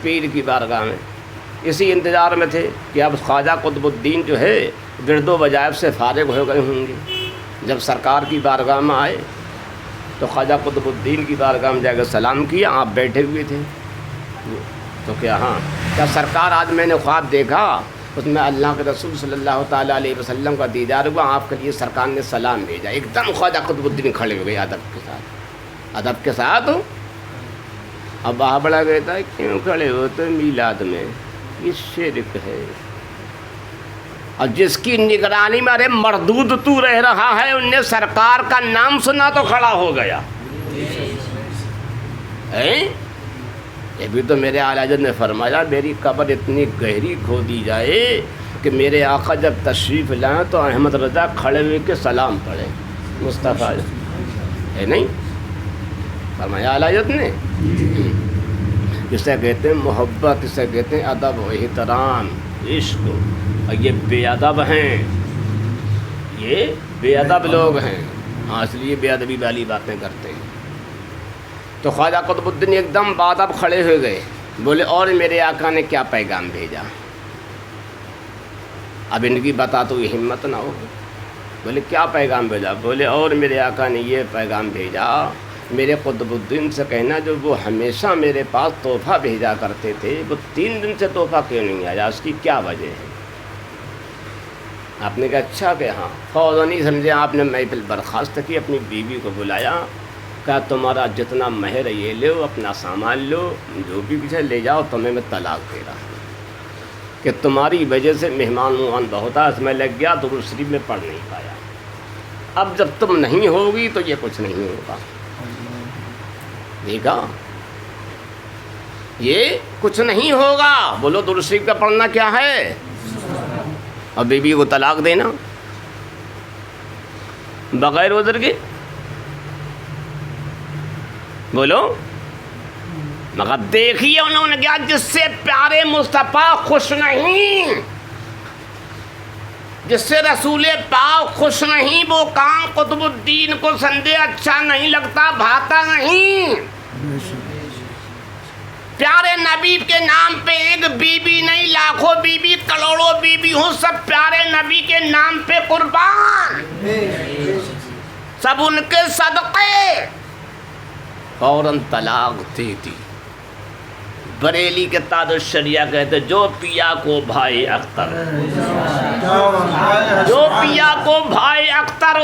پیر کی بارگاہ میں اسی انتظار میں تھے کہ اب خواجہ قطب الدین جو ہے ورد و وظائف سے فارغ ہو گئے ہوں گے۔ جب سرکار کی بارگاہ میں آئے تو خواجہ قطب الدین کی بارگاہ میں جا کے سلام کیا، آپ بیٹھے ہوئے تھے، تو کیا ہاں کیا سرکار آج میں نے خواب دیکھا، اس میں اللہ کے رسول صلی اللہ تعالیٰ علیہ وسلم کا دیدار ہوا، آپ کے لیے سرکار نے سلام بھیجا۔ ایک دم خواجہ قطب الدین کھڑے ہو گئے ادب کے ساتھ۔ اب بڑا کہتا ہے کیوں کھڑے ہوتے میلاد میں، یہ شرک ہے، اور جس کی نگرانی میں ارے مردود تو رہ رہا ہے، ان نے سرکار کا نام سنا تو کھڑا ہو گیا۔ یہ بھی تو میرے اعلیٰ حضرت نے فرمایا میری قبر اتنی گہری کھودی جائے کہ میرے آقا جب تشریف لائیں تو احمد رضا کھڑے ہوئے کے سلام پڑھیں، مصطفیٰ ہے نہیں فرمایا اعلیٰ حضرت نے۔ جسے کہتے ہیں محبت، اسے کہتے ہیں ادب و احترام، عشق، اور یہ بے ادب ہیں، یہ بے ادب لوگ ہیں، ہاں اس لیے بے ادبی والی باتیں کرتے ہیں۔ تو خواجہ قطب الدین ایک دم بادب کھڑے ہوئے گئے، بولے اور میرے آقا نے کیا پیغام بھیجا؟ اب ان کی بتا تو یہ ہمت نہ ہو، بولے کیا پیغام بھیجا؟ بولے اور میرے آقا نے یہ پیغام بھیجا، میرے قطب الدین سے کہنا جو وہ ہمیشہ میرے پاس تحفہ بھیجا کرتے تھے، وہ 3 دن سے تحفہ کیوں نہیں آیا، اس کی کیا وجہ ہے؟ آپ نے کہا اچھا کہ ہاں، فوراً نہیں سمجھے، آپ نے محفل برخاست کی، اپنی بیوی کو بلایا، کہا تمہارا جتنا مہر یہ لو، اپنا سامان لو، جو بھی کچھ ہے لے جاؤ، تمہیں میں طلاق دے رہا ہوں کہ تمہاری وجہ سے مہمان بہت ہے، اس میں لگ گیا تو شریف میں پڑھ نہیں پایا، اب جب تم نہیں ہوگی تو یہ کچھ نہیں ہوگا۔ دیکھا یہ کچھ نہیں ہوگا، بولو درود شریف کا پڑھنا کیا ہے، اور بیوی کو طلاق دینا بغیر عذر کے، بولو۔ مگر دیکھیے انہوں نے کیا، جس سے پیارے مصطفیٰ خوش نہیں، جس سے رسول پاک خوش نہیں، وہ کام قطب الدین کو سندے اچھا نہیں لگتا، بھاتا نہیں۔ پیارے نبی کے نام پہ ایک بیوی نہیں، لاکھوں بیوی، کروڑوں بیوی ہوں، سب پیارے نبی کے نام پہ قربان، سب ان کے صدقے، فوراً طلاق دے دی۔ بریلی کے تاج الشریعہ کہتے جو پیا کو بھائی اختر، جو پیا کو بھائی اختر،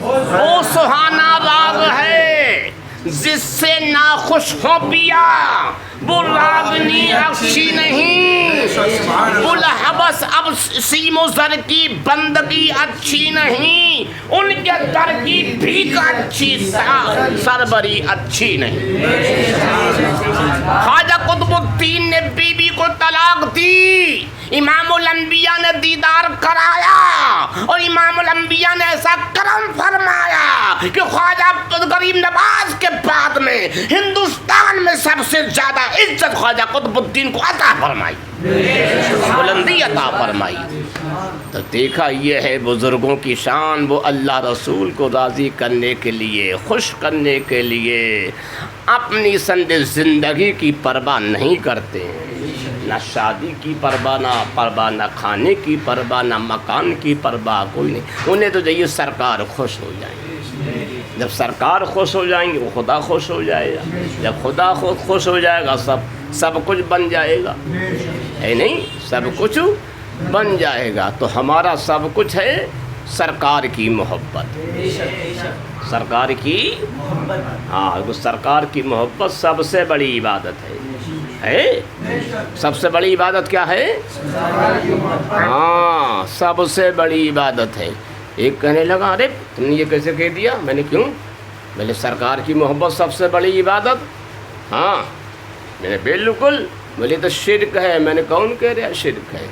وہ سہانا راگ ہے، جس سے ناخوش ہو پیا وہ راگنی اکشی نہیں، بلحبس اب سیم و زر کی بندگی اچھی نہیں، ان کے در کی بھیک اچھی، سربری اچھی نہیں۔ خواجہ قطب الدین نے بیوی کو طلاق دی، امام الانبیاء نے دیدار کرایا اور امام الانبیاء نے ایسا کرم فرمایا کہ خواجہ غریب نواز کے بعد میں ہندوستان میں سب سے زیادہ عزت خواجہ قطب الدین کو عطا فرمائی، بلندی عطا فرمائی۔ تو دیکھا یہ ہے بزرگوں کی شان، وہ اللہ رسول کو راضی کرنے کے لیے، خوش کرنے کے لیے اپنی زندگی کی پرواہ نہیں کرتے ہیں، نہ شادی کی پرواہ نہ کھانے کی پرواہ نہ مکان کی پرواہ، کوئی نہیں۔ انہیں تو چاہیے سرکار خوش ہو جائیں، جب سرکار خوش ہو جائیں گے وہ خدا خوش ہو جائے گا، جب خدا خوش ہو جائے گا سب کچھ بن جائے گا، ہے نہیں؟ سب کچھ بن جائے گا۔ تو ہمارا سب کچھ ہے سرکار کی محبت، سرکار کی، ہاں، سرکار کی محبت سب سے بڑی عبادت ہے۔ سب سے بڑی عبادت کیا ہے؟ ہاں، سب سے بڑی عبادت ہے۔ ایک کہنے لگا ارے تم نے یہ کیسے کہہ دیا؟ میں نے کیوں؟ میں نے سرکار کی محبت سب سے بڑی عبادت، ہاں، میں نے بالکل، بولے تو شرک ہے۔ میں نے کون کہہ رہا شرک ہے؟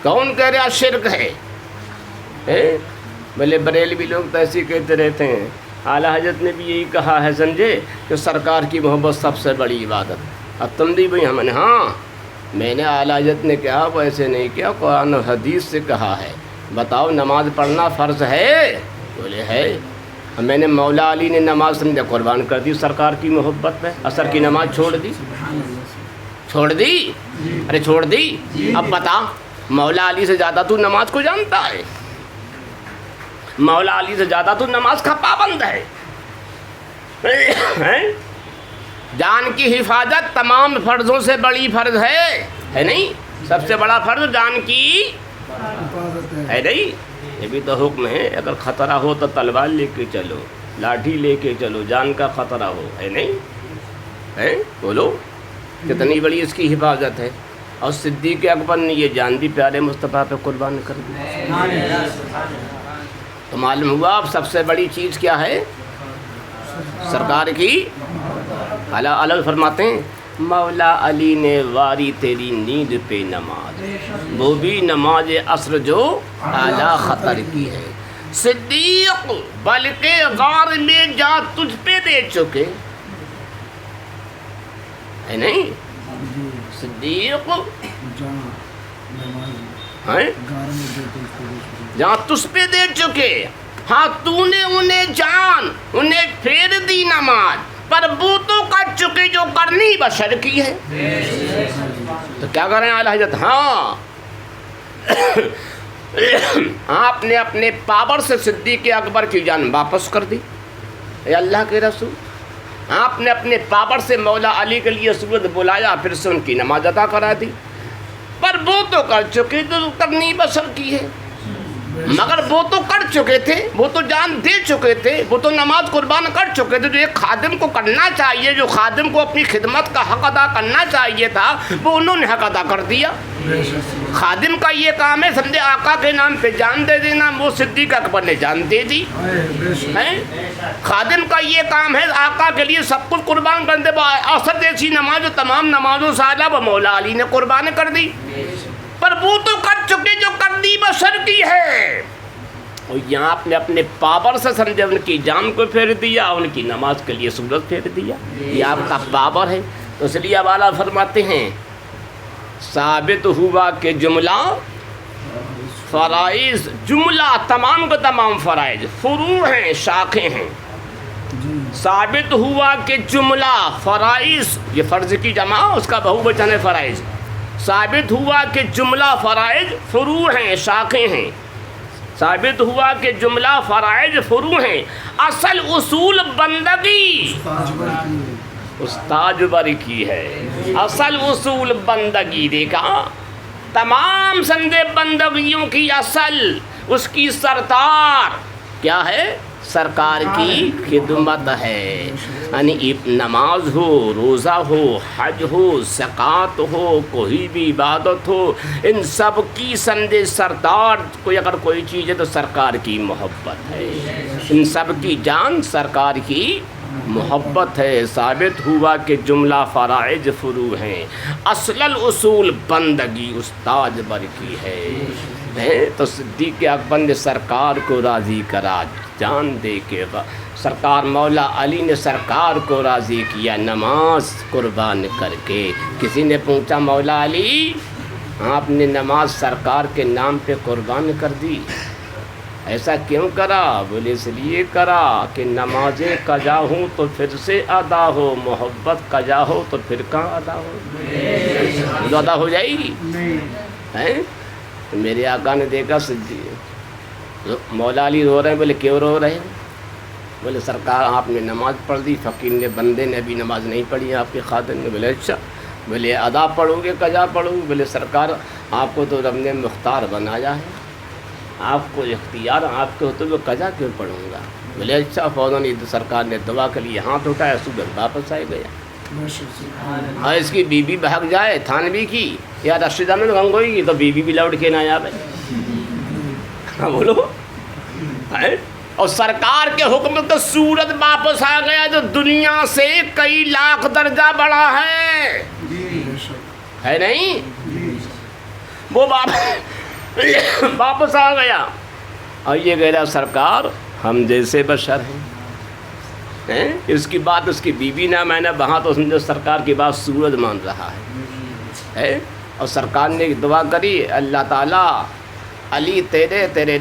کون کہہ رہا شرک ہے؟ بھلے بریلوی لوگ تو ایسے کہتے رہتے ہیں، اعلیٰ حضرت نے بھی یہی کہا ہے، سمجھے، کہ سرکار کی محبت سب سے بڑی عبادت۔ اب تم دی بھائی، ہم نے، ہاں، میں نے اعلیٰ حضرت نے کہا وہ ایسے نہیں کیا، قرآن و حدیث سے کہا ہے۔ بتاؤ نماز پڑھنا فرض ہے؟ بولے ہے۔ اب میں نے مولا علی نے نماز سمجھا قربان کر دی سرکار کی محبت میں، عصر کی نماز چھوڑ دی، ارے چھوڑ دی۔ اب بتا، مولا علی سے زیادہ تو نماز کو جانتا ہے، مولا علی سے زیادہ تو نماز کا پابند ہے۔ جان کی حفاظت تمام فرضوں سے بڑی فرض ہے نہیں؟ سب سے بڑا فرض جان کی ہے نہیں؟ یہ بھی تو حکم ہے، اگر خطرہ ہو تو تلوار لے کے چلو، لاٹھی لے کے چلو، جان کا خطرہ ہو، ہے نہیں؟ ہے، بولو کتنی بڑی اس کی حفاظت ہے۔ اور صدیق اکبر نے یہ جان بھی پیارے مصطفیٰ پہ قربان کر دی۔ تو معلوم ہوا اب سب سے بڑی چیز کیا ہے؟ سرکار کی۔ اللہ فرماتے ہیں مولا علی نے واری تیری نیند پہ نماز، وہ بھی نماز عصر جو اعلیٰ خطر کی ہے۔ صدیق بلکہ غار میں جا تجھ پہ دے چکے، ہے نہیں؟ صدیق جہاں تجھ پہ دے چکے، ہاں تو نے انہیں جان، انہیں پھیر دی نماز، پر وہ تو کر چکے جو کرنی بشر کی ہے۔ تو کیا کریں اعلیٰ حضرت؟ ہاں، آپ نے اپنے پاور سے صدیق اکبر کی جان واپس کر دی، اے اللہ کے رسول۔ آپ نے اپنے پاور سے مولا علی کے لیے صورت بلایا، پھر سے ان کی نماز ادا کرا دی، پر وہ تو کر چکے جو کرنی بشر کی ہے۔ مگر وہ تو کر چکے تھے، وہ تو جان دے چکے تھے، وہ تو نماز قربان کر چکے تھے۔ جو ایک خادم کو کرنا چاہیے، جو خادم کو اپنی خدمت کا حق ادا کرنا چاہیے تھا، وہ انہوں نے حق ادا کر دیا۔ خادم کا یہ کام ہے، سمجھے، آقا کے نام پہ جان دے دینا، وہ صدیق اکبر نے جان دے دی۔ خادم کا یہ کام ہے آقا کے لیے سب کچھ قربان کر دے۔ عصر جیسی نماز، تمام نمازوں سے اعلیٰ، وہ مولا علی نے قربان کر دی، پر وہ تو کر چکے جو کرنی بشر کی ہے۔ اور یہاں آپ نے اپنے پاور سے سمجھے ان کی جان کو پھیر دیا، ان کی نماز کے لیے صورت پھیر دیا، یہ آپ کا پاور ہے۔ تو اس لیے والا فرماتے ہیں ثابت ہوا کہ جملہ فرائض، جملہ تمام کا تمام فرائض فروع ہیں، شاخیں ہیں۔ ثابت ہوا کہ جملہ فرائض، یہ فرض کی جمع، اس کا بہو وچن ہے فرائض۔ ثابت ہوا کہ جملہ فرائض فروع ہیں، شاخیں ہیں۔ ثابت ہوا کہ جملہ فرائض فروع ہیں، اصل اصول بندگی استاج بر کی ہے۔ اصل اصول بندگی، دیکھا، تمام سندے بندگیوں کی اصل، اس کی سرتار کیا ہے؟ سرکار کی خدمت ہے۔ یعنی نماز ہو، روزہ ہو، حج ہو، زکوٰۃ ہو، کوئی بھی عبادت ہو، ان سب کی سندے سردار کوئی اگر کوئی چیز ہے تو سرکار کی محبت ہے۔ ان سب کی جان سرکار کی محبت ہے، ثابت ہوا کہ جملہ فرائض فرو ہیں، اصل الاصول بندگی استاد بر کی ہے۔ تو صدیق اکبر نے سرکار کو راضی کرا، جان دے کے سرکار مولا علی نے سرکار کو راضی کیا نماز قربان کر کے۔ کسی نے پوچھا مولا علی آپ نے نماز سرکار کے نام پہ قربان کر دی، ایسا کیوں کرا؟ بولے اس لیے کرا کہ نمازیں قضا ہوں تو پھر سے ادا ہو، محبت قضا ہو تو پھر کہاں ادا ہو؟ تو ادا ہو جائے گی؟ ہیں؟ میرے آقا نے دیکھا مولا علی رو رہے ہیں، بولے کیوں رو رہے ہیں؟ بولے سرکار آپ نے نماز پڑھ دی، فقیر نے بندے نے ابھی نماز نہیں پڑھی آپ کے خادم نے۔ بولے اچھا، بولے ادا پڑھوں گے قضا پڑھوں گے؟ بولے سرکار آپ کو تو رب نے مختار بنایا ہے، آپ کو اختیار آپ کے ہوتے ہوئے قضا کیوں پڑھوں گا؟ بولے اچھا۔ فوراً سرکار نے دعا کے لیے ہاتھ اٹھایا، صبح واپس آئے گیا۔ اور اس کی بیوی بھاگ جائے تھانوی کی یا رشیدہ میں گنگوئی کی تو بیوی بھی لوٹ کے نہ آیا بھائی، بولو۔ اور سرکار کے حکم تو سورج واپس آ گیا جو دنیا سے کئی لاکھ درجہ بڑا ہے نہیں؟ وہ واپس آ گیا اور یہ کہہ رہا سرکار ہم جیسے بشر ہیں۔ اس کی بات اس کی بیوی نہ میں نے وہاں تو سمجھو سرکار کی بات سورج مان رہا ہے۔ اور سرکار نے دعا کری اللہ تعالیٰ علی تیرے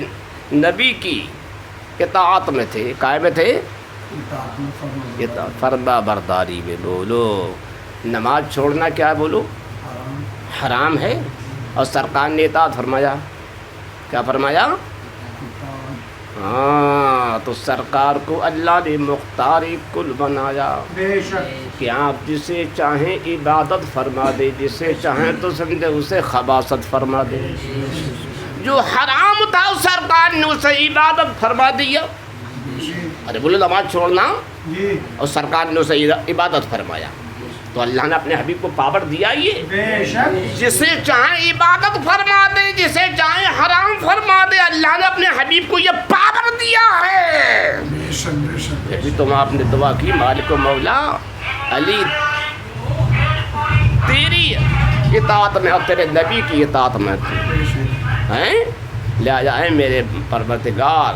نبی کی اطاعت میں تھے، قائم تھے فرما برداری میں۔ بولو نماز چھوڑنا کیا بولو حرام ہے، اور سرکار نے اطاعت فرمایا، کیا فرمایا؟ ہاں، تو سرکار کو اللہ نے مختار کل بنایا کہ آپ جسے چاہیں عبادت فرما دے، جسے چاہیں تو سمجھے اسے خباثت فرما دے۔ جو حرام تھا سرکار نے اسے عبادت فرما دیا۔ ارے بولو نماز چھوڑنا، اور سرکار نے اسے عبادت فرمایا، تو اللہ نے اپنے حبیب کو پاور دیا۔ یہ جسے چاہیں عبادت فرما دے، جسے چاہیں حرام فرما دے، اللہ نے اپنے حبیب کو یہ پاور دیا ہے۔ ابھی تم آپ نے دعا کی مالک و مولا علی تیری اطاعت میں اور تیرے نبی کی اطاعت میں ہیں، لہٰذا اے میرے پروردگار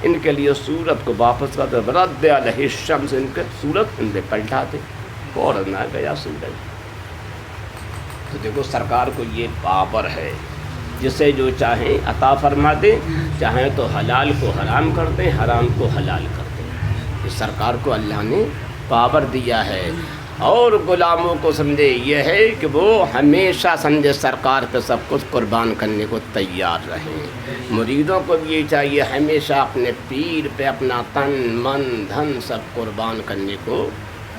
ان کے لیے سورت کو واپس کر دے، رد علیہ الشمس، ان کے سورت ان پہ پلٹا دے، فوراً نہ گیا سورج۔ تو دیکھو سرکار کو یہ پاور ہے، جسے جو چاہیں عطا فرما دیں، چاہیں تو حلال کو حرام کر دیں، حرام کو حلال کر دیں۔ یہ سرکار کو اللہ نے پاور دیا ہے، اور غلاموں کو سمجھے یہ ہے کہ وہ ہمیشہ سمجھے سرکار پہ سب کچھ قربان کرنے کو تیار رہیں۔ مریدوں کو بھی یہ چاہیے ہمیشہ اپنے پیر پہ اپنا تن من دھن سب قربان کرنے کو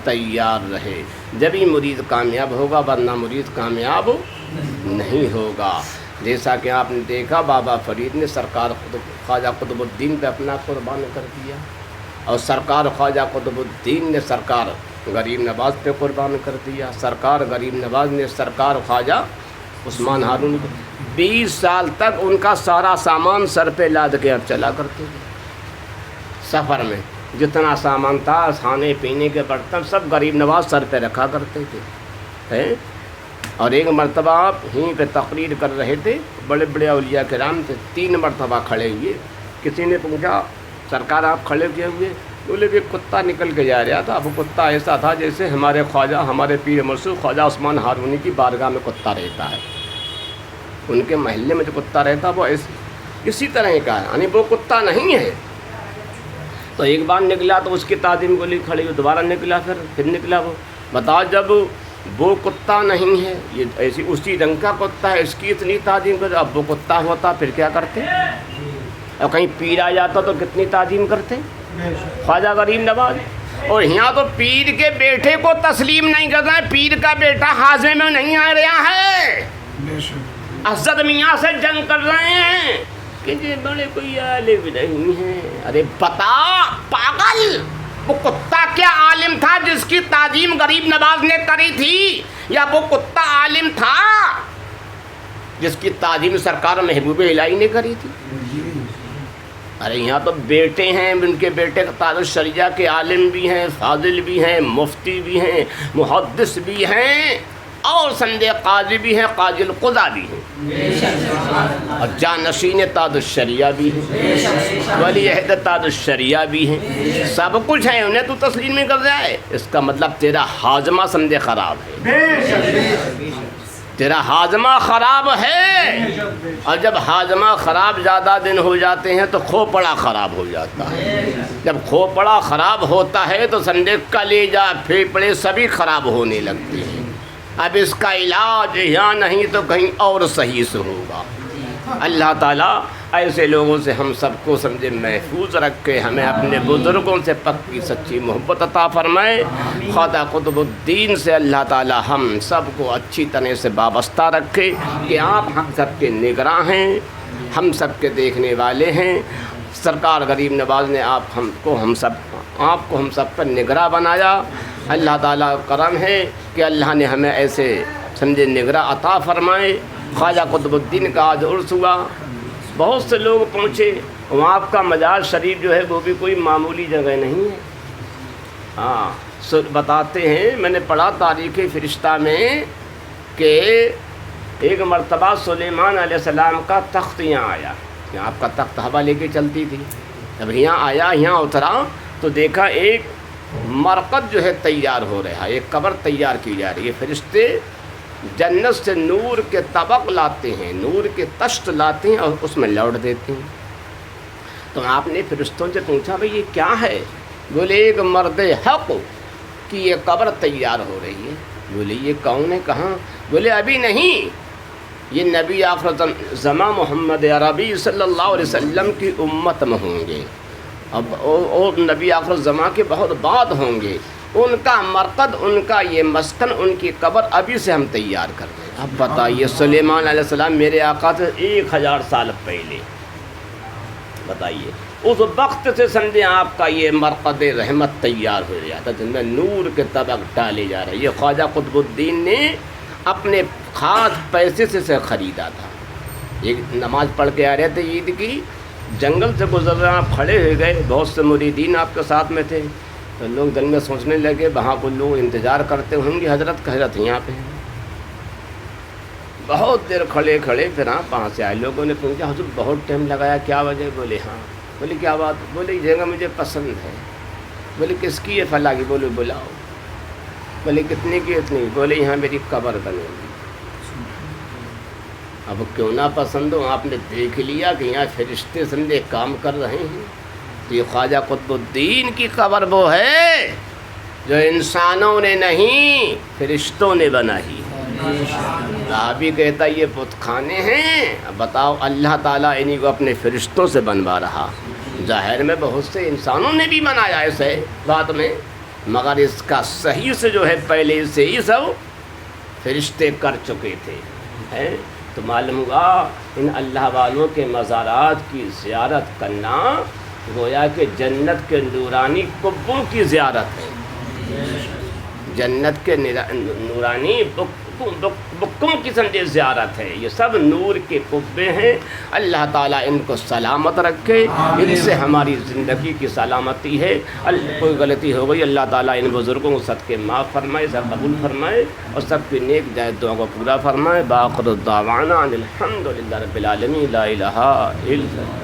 تیار رہے، جبھی مرید کامیاب ہوگا، ورنہ مرید کامیاب نہیں ہوگا۔ جیسا کہ آپ نے دیکھا بابا فرید نے سرکار خواجہ قطب الدین پہ اپنا قربان کر دیا، اور سرکار خواجہ قطب الدین نے سرکار غریب نواز پہ قربان کر دیا۔ سرکار غریب نواز نے سرکار خواجہ عثمان ہارون 20 سال تک ان کا سارا سامان سر پہ لاد کے اب چلا کرتے تھے۔ سفر میں جتنا سامان تھا، کھانے پینے کے برتن سب غریب نواز سر پہ رکھا کرتے تھے۔ اور ایک مرتبہ آپ یہیں پہ تقریر کر رہے تھے، بڑے بڑے اولیاء کرام تھے، 3 مرتبہ کھڑے ہوئے۔ کسی نے پوچھا سرکار آپ کھڑے کیے ہوئے؟ بولے کہ کتا نکل کے جا رہا تھا۔ وہ کتا ایسا تھا جیسے ہمارے خواجہ، ہمارے پیر مرشد خواجہ عثمان ہارونی کی بارگاہ میں کتا رہتا ہے، ان کے محلے میں جو کتا رہتا وہ اسی طرح کا ہے، یعنی وہ کتا نہیں ہے۔ تو ایک بار نکلا تو اس کی تعظیم کو لیے کھڑی ہوئی، دوبارہ نکلا، پھر نکلا۔ وہ بتاؤ جب وہ کتا نہیں ہے، یہ ایسی اسی رنگ کا کتا ہے، اس کی اتنی تعظیم کرتے، اب وہ کتا ہوتا پھر کیا کرتے؟ اور کہیں پیر آ جاتا تو کتنی تعظیم کرتے خواجہ غریب نواز۔ اور یہاں تو پیر کے بیٹے کو تسلیم نہیں کر رہے ہیں، پیر کا بیٹا حاضر میں نہیں آ رہا ہے، اسد میاں سے جنگ کر رہے ہیں کہ یہ بڑے کوئی عالم نہیں ہے۔ ارے بتا پاگل، وہ کتا کیا عالم تھا جس کی تعظیم غریب نواز نے کری تھی، یا وہ کتا عالم تھا جس کی تعظیم سرکار محبوب الہی نے کری تھی؟ ارے یہاں تو بیٹے ہیں، ان کے بیٹے تاج الشریعہ کے عالم بھی ہیں، فاضل بھی ہیں، مفتی بھی ہیں، محدث بھی ہیں، اور سمجھے قاضی بھی ہیں، قاضی القضا بھی ہیں، اور جانشین تاج الشریعہ بھی ہیں، ولی عہد تاج الشریعہ بھی ہیں، سب کچھ ہیں، انہیں تو تسلیم نہیں کر جائے، اس کا مطلب تیرا ہاضمہ سمجھے خراب ہے، تیرا ہاضمہ خراب ہے، اور جب ہاضمہ خراب زیادہ دن ہو جاتے ہیں تو کھوپڑا خراب ہو جاتا ہے، جب کھوپڑا خراب ہوتا ہے تو سمجھے کلیجہ پھیپھڑے سبھی خراب ہونے لگتے ہیں، اب اس کا علاج یہاں نہیں تو کہیں اور صحیح سے ہوگا۔ اللہ تعالیٰ ایسے لوگوں سے ہم سب کو سمجھے محفوظ رکھے، ہمیں اپنے بزرگوں سے پکی سچی محبت عطا فرمائے، خواجہ قطب الدین سے اللہ تعالیٰ ہم سب کو اچھی طرح سے وابستہ رکھے کہ آپ ہم سب کے نگراں ہیں، ہم سب کے دیکھنے والے ہیں، سرکار غریب نواز نے آپ کو ہم سب پر نگراں بنایا، اللہ تعالیٰ کرم ہے کہ اللہ نے ہمیں ایسے سمجھے نگراں عطا فرمائے۔ خواجہ قطب الدین کا آج عرس ہوا، بہت سے لوگ پہنچے، وہاں آپ کا مزار شریف جو ہے وہ بھی کوئی معمولی جگہ نہیں ہے، ہاں بتاتے ہیں، میں نے پڑھا تاریخ فرشتہ میں کہ ایک مرتبہ سلیمان علیہ السلام کا تخت یہاں آیا، یہاں آپ کا تخت ہوا لے کے چلتی تھی، جب یہاں آیا یہاں اترا تو دیکھا ایک مرقد جو ہے تیار ہو رہا ہے، ایک قبر تیار کی جا رہی ہے، فرشتے جنت سے نور کے طبق لاتے ہیں، نور کے تشت لاتے ہیں اور اس میں لوٹ دیتے ہیں۔ تو آپ نے فرشتوں سے پوچھا بھئی یہ کیا ہے؟ بولے ایک مرد حق کی یہ قبر تیار ہو رہی ہے۔ بولے یہ کون ہے، کہاں؟ بولے ابھی نہیں، یہ نبی آخر زمان محمد عربی صلی اللہ علیہ وسلم کی امت میں ہوں گے، اب اور نبی آخر زمان کے بہت بعد ہوں گے، ان کا مرقد، ان کا یہ مسکن، ان کی قبر ابھی سے ہم تیار کر رہے ہیں۔ اب بتائیے سلیمان علیہ السلام میرے آقا سے 1000 سال پہلے، بتائیے اس وقت سے سمجھیں آپ کا یہ مرقد رحمت تیار ہو جاتا جن میں نور کے طبق ڈالے جا رہے ہیں۔ یہ خواجہ قطب الدین نے اپنے خاص پیسے سے خریدا تھا۔ ایک نماز پڑھ کے آ رہے تھے عید کی، جنگل سے گزر رہے، آپ کھڑے ہو گئے، بہت سے مریدین آپ کے ساتھ میں تھے، تو لوگ دل میں سوچنے لگے وہاں کو لوگ انتظار کرتے ہوں گے حضرت کا، حضرت یہاں پہ ہیں۔ بہت دیر کھڑے پھر آپ وہاں سے آئے، لوگوں نے پوچھا حضور بہت ٹائم لگایا، کیا وجہ؟ بولے ہاں۔ بولے کیا بات؟ بولے یہ جگہ مجھے پسند ہے۔ بولے کس کی ہے؟ فلاں کی۔ بولے بلاؤ۔ بولے کتنے کی؟ اتنی۔ بولے یہاں میری قبر بنے گی۔ اب کیوں نہ پسند ہو، آپ نے دیکھ لیا کہ یہاں فرشتے سمجھے کام کر رہے ہیں، تو یہ خواجہ قطب الدین کی قبر وہ ہے جو انسانوں نے نہیں فرشتوں نے بنائی ہے۔ صحابی کہتا یہ بت خانے ہیں، اب بتاؤ اللہ تعالیٰ انہی کو اپنے فرشتوں سے بنوا رہا، ظاہر میں بہت سے انسانوں نے بھی بنایا ایسے بات میں، مگر اس کا صحیح سے جو ہے پہلے سے ہی سب فرشتے کر چکے تھے، تو معلوم ہوا ان اللہ والوں کے مزارات کی زیارت کرنا گویا کہ جنت کے نورانی قبوں کی زیارت ہے، جنت کے نورانی بکوں کی سمجھے زیارت ہے، یہ سب نور کے قبے ہیں۔ اللہ تعالیٰ ان کو سلامت رکھے، ان سے ہماری زندگی کی سلامتی ہے۔ کوئی غلطی ہو گئی اللہ تعالیٰ ان بزرگوں کو صدقے معاف فرمائے، سب قبول فرمائے اور سب کی نیک جائز دعا کو پورا فرمائے۔ بآخر الدعوانا ان الحمد للہ رب العالمین، لا الہ الا اللہ۔